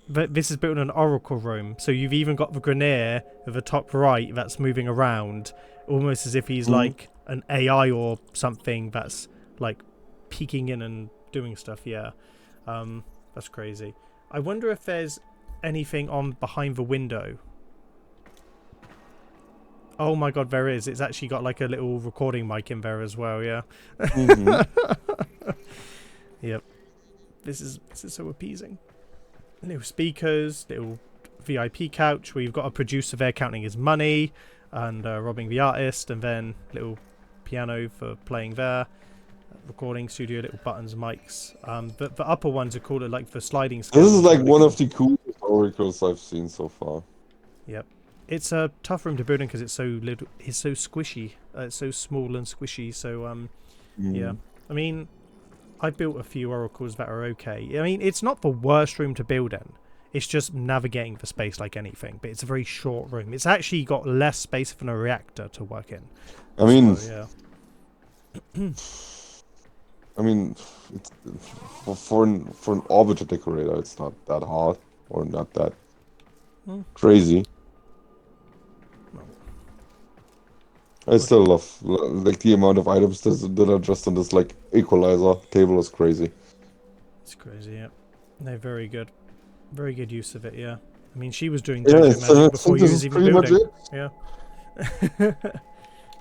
this is built in an oracle room, so you've even got the Grenier at the top right that's moving around, almost as if he's like an AI or something that's like peeking in and doing stuff. Yeah, that's crazy. I wonder if there's anything on behind the window. Oh my god, there is. It's actually got like a little recording mic in there as well. Yeah. Yep. This is so appeasing. Little speakers, little VIP couch where you've got a producer there counting his money and robbing the artist, and then little piano for playing there. Recording studio, little buttons, mics. But the upper ones are called like the sliding scale. This is like one of the coolest oracles I've seen so far. Yep. It's a tough room to build in because it's so little. It's so squishy. It's so small and squishy. So yeah. I mean, I built a few oracles that are okay. I mean, it's not the worst room to build in. It's just navigating the space like anything. But it's a very short room. It's actually got less space than a reactor to work in. I mean, so, yeah. I mean, it's, for an orbiter decorator, it's not that hard or not that crazy. I still love like the amount of items that are just on this like equalizer table is crazy. It's crazy, yeah. They're very good. Very good use of it, yeah. I mean, she was doing Yeah, magic so before you this was is even pretty much building. it.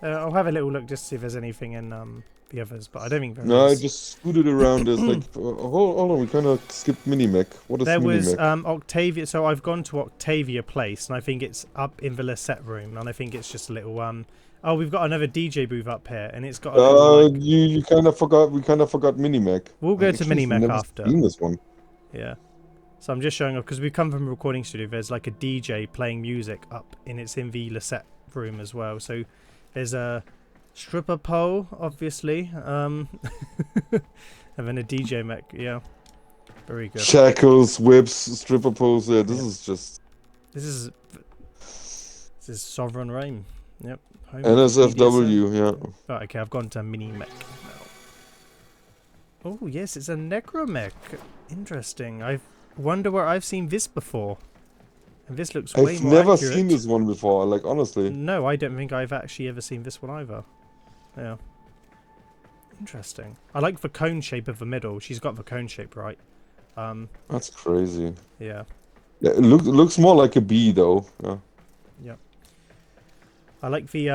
Yeah. I'll have a little look just to see if there's anything in the others, but I don't think there No, I is. just scooted around. There's like, hold on, we kind of skipped Mini-Mech. What is There was Mini-Mech? Octavia, so I've gone to Octavia Place, and I think it's up in the Liset room, and I think it's just a little oh, we've got another DJ booth up here, and it's got a little, like... You kind of forgot. We kind of forgot Mini-Mech. We'll go to Actually, Mini-Mech never after. Seen this one. Yeah. So I'm just showing off because we come from a recording studio. There's like a DJ playing music up, and it's in the Liset room as well. So there's a stripper pole, obviously, and then a DJ mech. Yeah, very good. Shackles, whips, stripper poles. Yeah, this is just This is Sovereign Reign. Yep. Home of NSFW. Yeah. Right, okay, I've gone to Mini Mech now. Oh yes, it's a Necromech. Interesting. I wonder where I've seen this before. And this looks way I've more never accurate. seen this one before. Like honestly. No, I don't think I've actually ever seen this one either. Yeah. Interesting. I like the cone shape of the middle. She's got the cone shape right. That's crazy. Yeah. Yeah, it looks more like a bee though. Yeah. Yep. I like the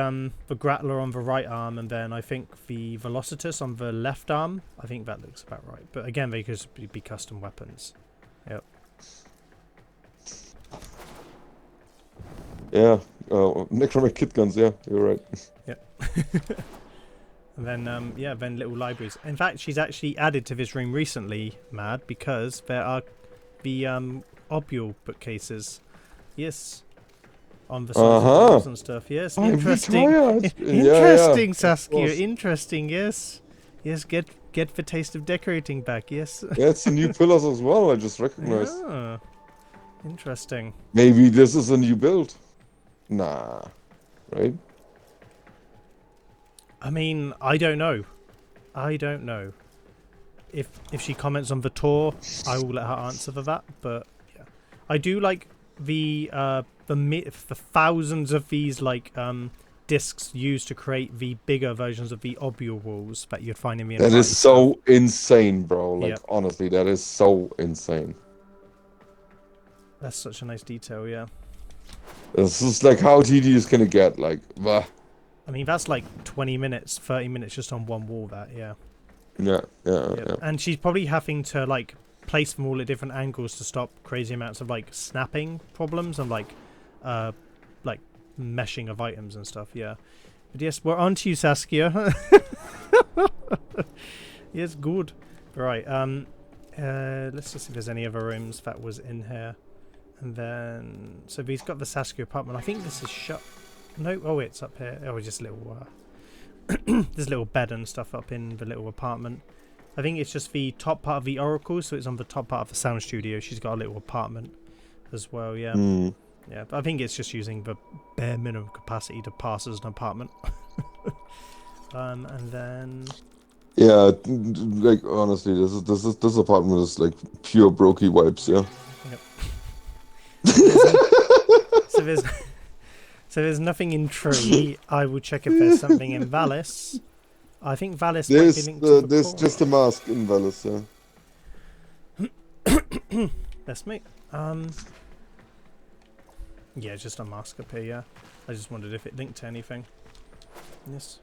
Grappler on the right arm, and then I think the Velocitus on the left arm. I think that looks about right. But again, they could be custom weapons. Yep. Yeah. Necromech kit guns. Yeah, you're right. Yep. And then yeah, then little libraries. In fact, she's actually added to this room recently, Mad, because there are the obule bookcases. Yes. On the sides of the walls and stuff. Yes, interesting. Interesting, Saskia. Interesting. Yes. Yes. Get the taste of decorating back. Yes. Yeah, it's the new pillars as well. I just recognized. Ah, interesting. Maybe this is a new build. Nah. Right? I mean, I don't know. I don't know. If she comments on the tour, I will let her answer for that. But yeah, I do like the thousands of these like discs used to create the bigger versions of the obule walls that you'd find in the That is so insane, bro. Like Yep. honestly, that is so insane. That's such a nice detail. Yeah. This is like how tedious can it get? Like, bah. I mean, that's like 20 minutes, 30 minutes just on one wall. That yeah. Yeah. And she's probably having to like place them all at different angles to stop crazy amounts of like snapping problems and like meshing of items and stuff. Yeah. But yes, we're on to you, Saskia. Yes, good. Right. Let's just see if there's any other rooms that was in here. And then so he's got the Saskia apartment. I think this is shut. No, oh, it's up here. Oh, just a little there's a little bed and stuff up in the little apartment. I think it's just the top part of the Oracle, so it's on the top part of the sound studio. She's got a little apartment as well, yeah. Yeah, but I think it's just using the bare minimum capacity to pass as an apartment. And then Yeah, like honestly, this apartment is like pure brokey wipes, yeah. Yep. So there's nothing in Tree. I will check if there's something in Valis. I think Valis might be linked to the there's core. just a mask in Valis, yeah. That's me. Yeah, just a mask up here, yeah. I just wondered if it linked to anything. Yes.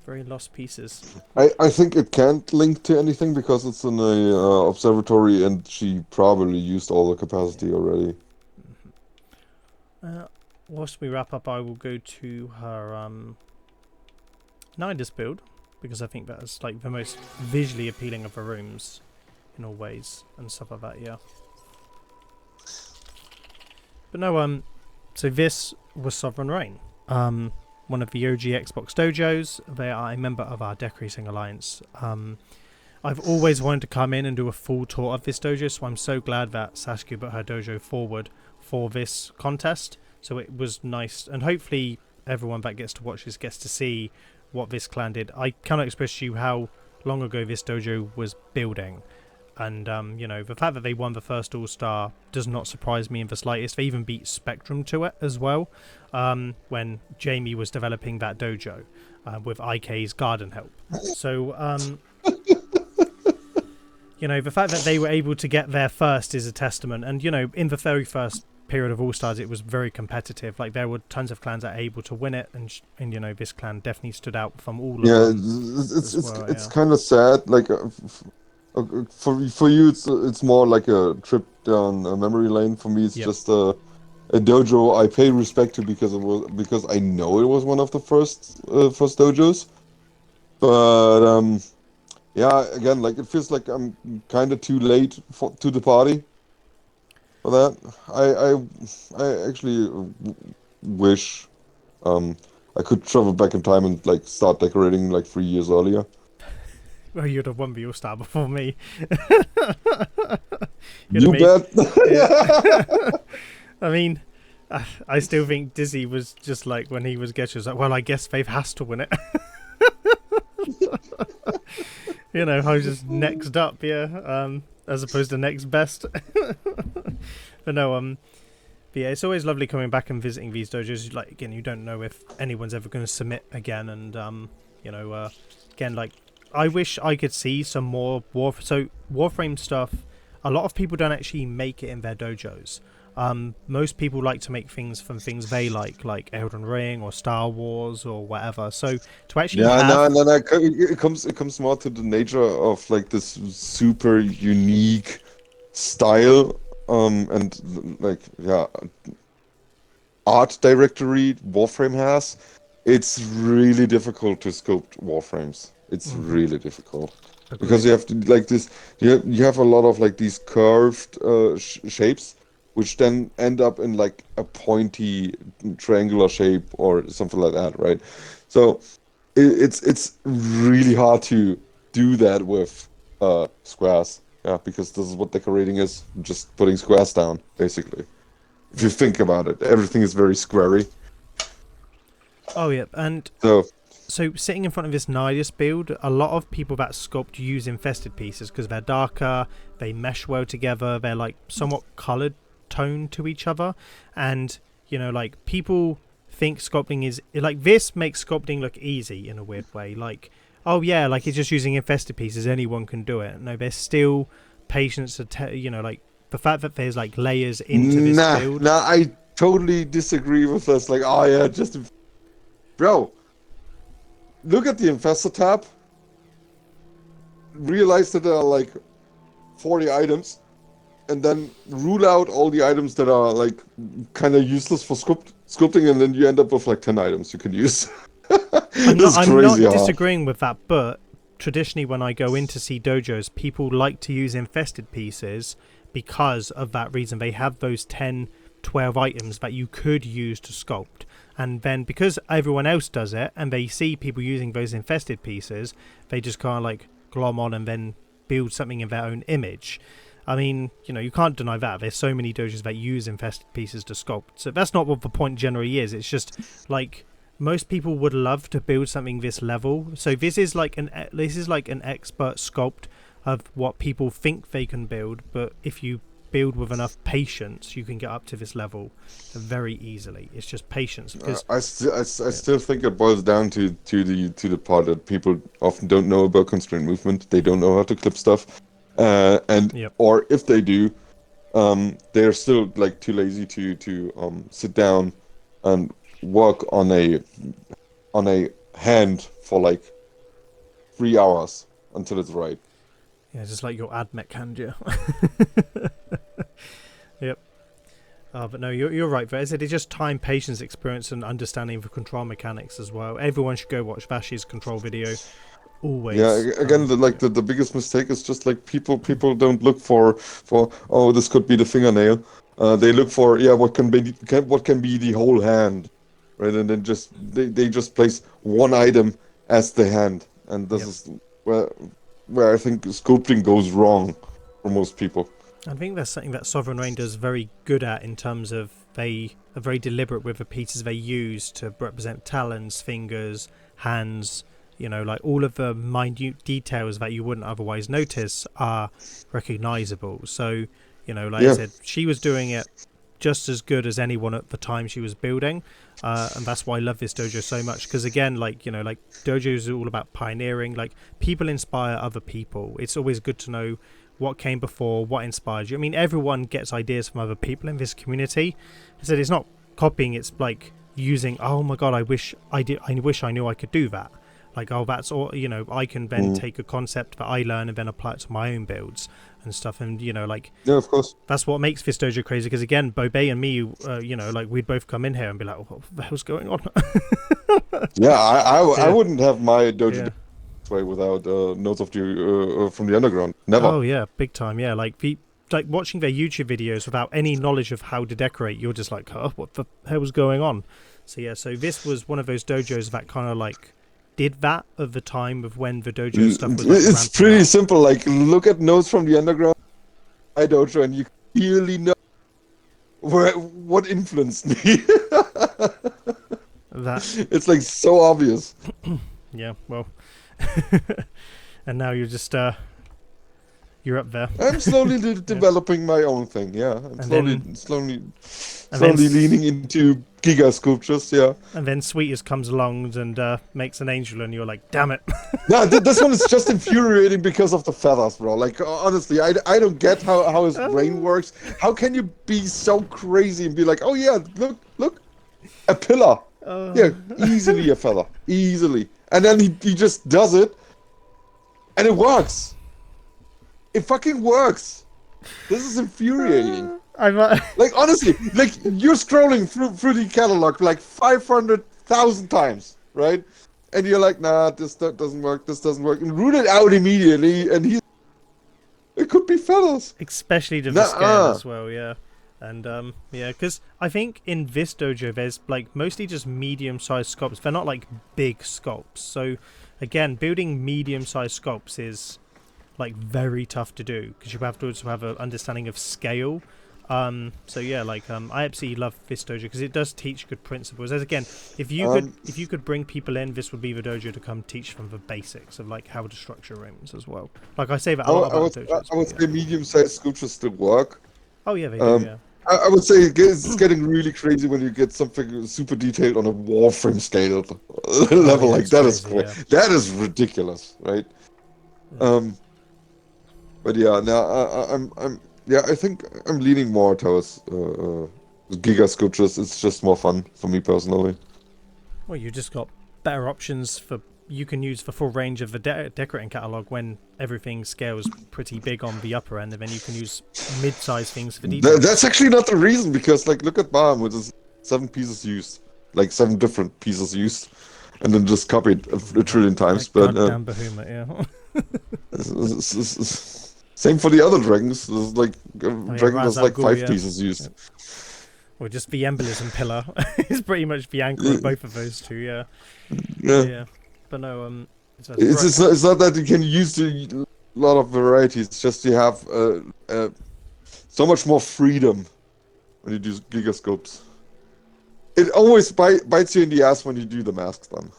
Very lost pieces. I think it can't link to anything because it's in a observatory and she probably used all the capacity already. Whilst we wrap up, I will go to her Nidus build because I think that's like the most visually appealing of her rooms in all ways and stuff like that, yeah. But no, so this was Sovereign Reign. One of the OG Xbox dojos. They are a member of our Decorating Alliance. I've always wanted to come in and do a full tour of this dojo, so I'm so glad that Saskia put her dojo forward for this contest. So it was nice, and hopefully everyone that gets to watch this gets to see what this clan did. I cannot express to you how long ago this dojo was building. And, you know, the fact that they won the first All-Star does not surprise me in the slightest. They even beat Spectrum to it as well when Jamie was developing that dojo with IK's garden help. So, you know, the fact that they were able to get there first is a testament. And, you know, in the very first period of All Stars, it was very competitive. Like there were tons of clans that are able to win it, and you know, this clan definitely stood out from all of them. It's kind of sad. Like for you, it's more like a trip down a memory lane. For me, it's just a dojo I pay respect to because I know it was one of the first dojos. But yeah, again, like it feels like I'm kind of too late to the party for that. I actually wish I could travel back in time and like start decorating like 3 years earlier. Well, you'd have won the All Star before me. You bet. I mean, I still think Dizzy was just like when he was Getcher, was like, well, I guess Faith has to win it. You know, I was just next up, as opposed to next best. But no, but yeah, it's always lovely coming back and visiting these dojos. Like again, you don't know if anyone's ever going to submit again, and you know, again, like I wish I could see some more Warframe stuff. A lot of people don't actually make it in their dojos. Most people like to make things from things they like Elden Ring or Star Wars or whatever. So to actually it comes more to the nature of like this super unique style and like art directory Warframe has. It's really difficult to sculpt Warframes. It's really difficult. Because you have to like this you have a lot of like these curved shapes which then end up in like a pointy triangular shape or something like that, right? So it's really hard to do that with squares, because this is what decorating is, just putting squares down, basically. If you think about it, everything is very squarey. Oh yeah, and so sitting in front of this Nidus build, a lot of people that sculpt use infested pieces because they're darker, they mesh well together, they're like somewhat coloured tone to each other, and you know, like people think sculpting is like this makes sculpting look easy in a weird way, like oh yeah, like it's just using infested pieces, anyone can do it. No, there's still patience to you know, like the fact that there's like layers into this build. I totally disagree with this. Like, oh yeah, just bro, look at the infested tab, realize that there are like 40 items, and then rule out all the items that are like kind of useless for sculpting, and then you end up with like 10 items you can use. I'm not disagreeing with that, but traditionally when I go in to see dojos, people like to use infested pieces because of that reason. They have those 10, 12 items that you could use to sculpt, and then because everyone else does it and they see people using those infested pieces, they just kind of like glom on and then build something in their own image. I mean, you know, you can't deny that. There's so many dojos that use infested pieces to sculpt. So that's not what the point generally is. It's just like most people would love to build something this level. So this is like an expert sculpt of what people think they can build. But if you build with enough patience, you can get up to this level very easily. It's just patience. Because I still think it boils down to the part that people often don't know about constraint movement. They don't know how to clip stuff. Or if they do, they're still like too lazy to sit down and work on a hand for like 3 hours until it's right. Yeah, just like your ad mech hand, yeah. Yep. But no, you're right. It's just time, patience, experience, and understanding the control mechanics as well. Everyone should go watch Vash's control video. Always. Yeah, again, the biggest mistake is just like people don't look for oh, this could be the fingernail. They look for what can be the whole hand, right? And then they just place one item as the hand, and this is where I think sculpting goes wrong for most people. I think that's something that Sovereign Reign does very good at, in terms of they are very deliberate with the pieces they use to represent talons, fingers, hands. You know, like all of the minute details that you wouldn't otherwise notice are recognizable. So, you know, like I said, she was doing it just as good as anyone at the time she was building. And that's why I love this dojo so much. Because again, like, you know, like dojos are all about pioneering. Like people inspire other people. It's always good to know what came before, what inspired you. I mean, everyone gets ideas from other people in this community. I said it's not copying, it's like using, oh my god, I wish I knew I could do that. Like, oh, that's all, you know, I can then take a concept that I learn and then apply it to my own builds and stuff. And, you know, like, yeah, of course. That's what makes this dojo crazy. Because, again, Bobé and me, you know, like, we'd both come in here and be like, oh, what the hell's going on? Yeah, I wouldn't have my dojo this way without notes of the from the underground. Never. Oh, yeah, big time. Yeah, like, watching their YouTube videos without any knowledge of how to decorate, you're just like, oh, what the hell's going on? So, yeah, so this was one of those dojos that kind of, like, did that at the time of when the dojo stuff was like, it's pretty simple. Like, look at notes from the underground, my dojo, and you clearly know what influenced me. That it's like so obvious. Yeah, well, and now you're just you're up there. I'm slowly developing my own thing. Yeah, I'm slowly leaning into giga sculptures. Yeah, and then Sweetest comes along and makes an angel, and you're like, damn it. No, this one is just infuriating because of the feathers, bro. Like, honestly, I don't get how his brain works. How can you be so crazy and be like, oh yeah, look, a pillar. Yeah, easily a feather, easily, and then he just does it, and it works. It fucking works. This is infuriating. Like, honestly, like, you're scrolling through the catalog like 500,000 times, right? And you're like, nah, this doesn't work, and root it out immediately, and it could be feathers. Especially to the scale as well, yeah. And, yeah, because I think in this dojo, there's, like, mostly just medium-sized sculpts. They're not, like, big sculpts. So, again, building medium-sized sculpts is, like, very tough to do, because you have to also have an understanding of scale. So yeah, like, I absolutely love this dojo because it does teach good principles. As again, if you could bring people in, this would be the dojo to come teach them the basics of, like, how to structure rooms as well. Like, I say that a lot about dojos. I would say medium-sized sculptures still work. Oh yeah, they do. Yeah. I would say it's getting really crazy when you get something super detailed on a Warframe scale level. Like, that is crazy. Yeah. That is ridiculous, right? But yeah, now I think I'm leaning more towards giga sculptures. It's just more fun for me personally. Well, you just got better options you can use the full range of the decorating catalog when everything scales pretty big on the upper end, and then you can use mid-sized things for detail. That's actually not the reason, because, like, look at Baum, which is 7 pieces used, like 7 different pieces used, and then just copied a trillion times. But goddamn behemoth, yeah. Same for the other dragons. There's like dragon has like 5 pieces used. Or just the embolism pillar is pretty much the anchor of both of those two. Yeah. But no, it's not that you can use a lot of varieties. It's just you have so much more freedom when you do gigascopes. It always bites you in the ass when you do the masks. Then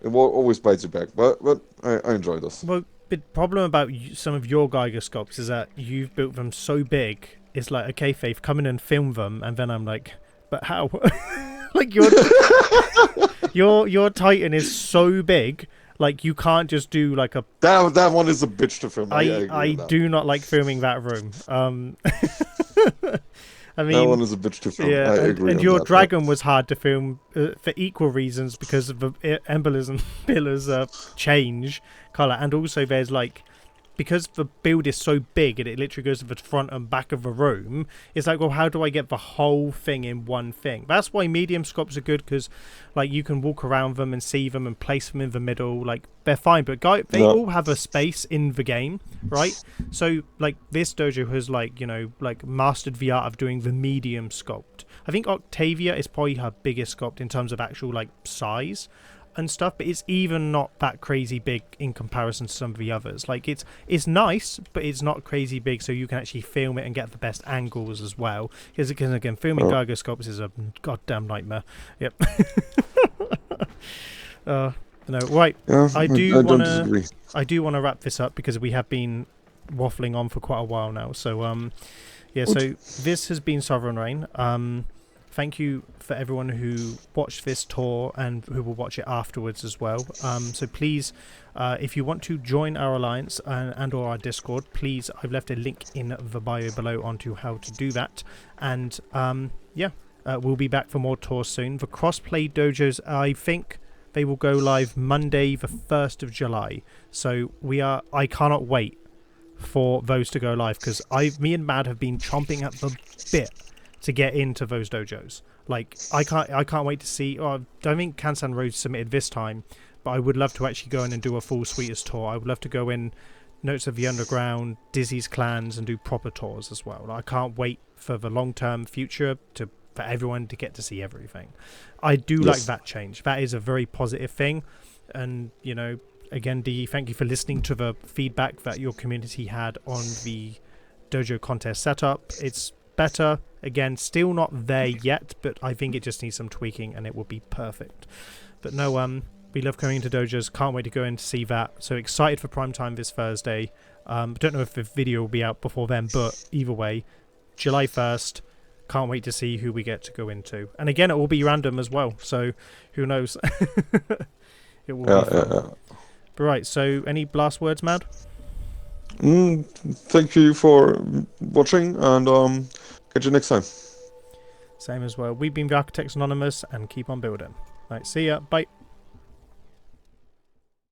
it always bites you back. But I enjoy this. Well, the problem about some of your gigascopes is that you've built them so big. It's like, okay, Faith, come in and film them, and then I'm like, but how? Like, your Titan is so big, like, you can't just do like a. That one is a bitch to film. I do not like filming that room. I mean, that one is a bitch to film. Yeah, I agree. And your dragon was hard to film for equal reasons because of the embolism pillars change color, and also there's like. Because the build is so big and it literally goes to the front and back of the room, it's like, well, how do I get the whole thing in one thing? That's why medium scopes are good, because like you can walk around them and see them and place them in the middle. Like, they're fine, but they all have a space in the game, right? So like this dojo has like, you know, like mastered the art of doing the medium sculpt. I think Octavia is probably her biggest sculpt in terms of actual like size and stuff, but it's even not that crazy big in comparison to some of the others. Like, it's nice, but it's not crazy big, so you can actually film it and get the best angles as well. Because again, filming gyroscopes is a goddamn nightmare. Yep. No, right. Yeah, I do want to wrap this up because we have been waffling on for quite a while now. So so this has been Sovereign Reign. Thank you for everyone who watched this tour and who will watch it afterwards as well. So please If you want to join our alliance and or our Discord, please, I've left a link in the bio below onto how to do that. And we'll be back for more tours soon. The crossplay dojos, I think they will go live Monday, the 1st of July. So I cannot wait for those to go live, because me and Mad have been chomping at the bit to get into those dojos. Like, I can't wait to see. I don't think Kansan Road submitted this time, but I would love to actually go in and do a full Sweetest tour. I would love to go in Notes of the Underground, Dizzy's Clans, and do proper tours as well. I can't wait for the long-term future for everyone to get to see everything. I do like that change. That is a very positive thing. And, you know, again, Dee, thank you for listening to the feedback that your community had on the dojo contest setup. It's better. Again, still not there yet, but I think it just needs some tweaking and it will be perfect. But no, we love going into dojos. Can't wait to go in to see that. So excited for prime time this Thursday. Don't know if the video will be out before then, but either way, July 1st. Can't wait to see who we get to go into. And again, it will be random as well. So who knows? It will be fun. Yeah. But right, so any last words, Mad? Thank you for watching, and catch you next time. Same as well. We've been the Architects Anonymous, and keep on building. Right, see ya. Bye.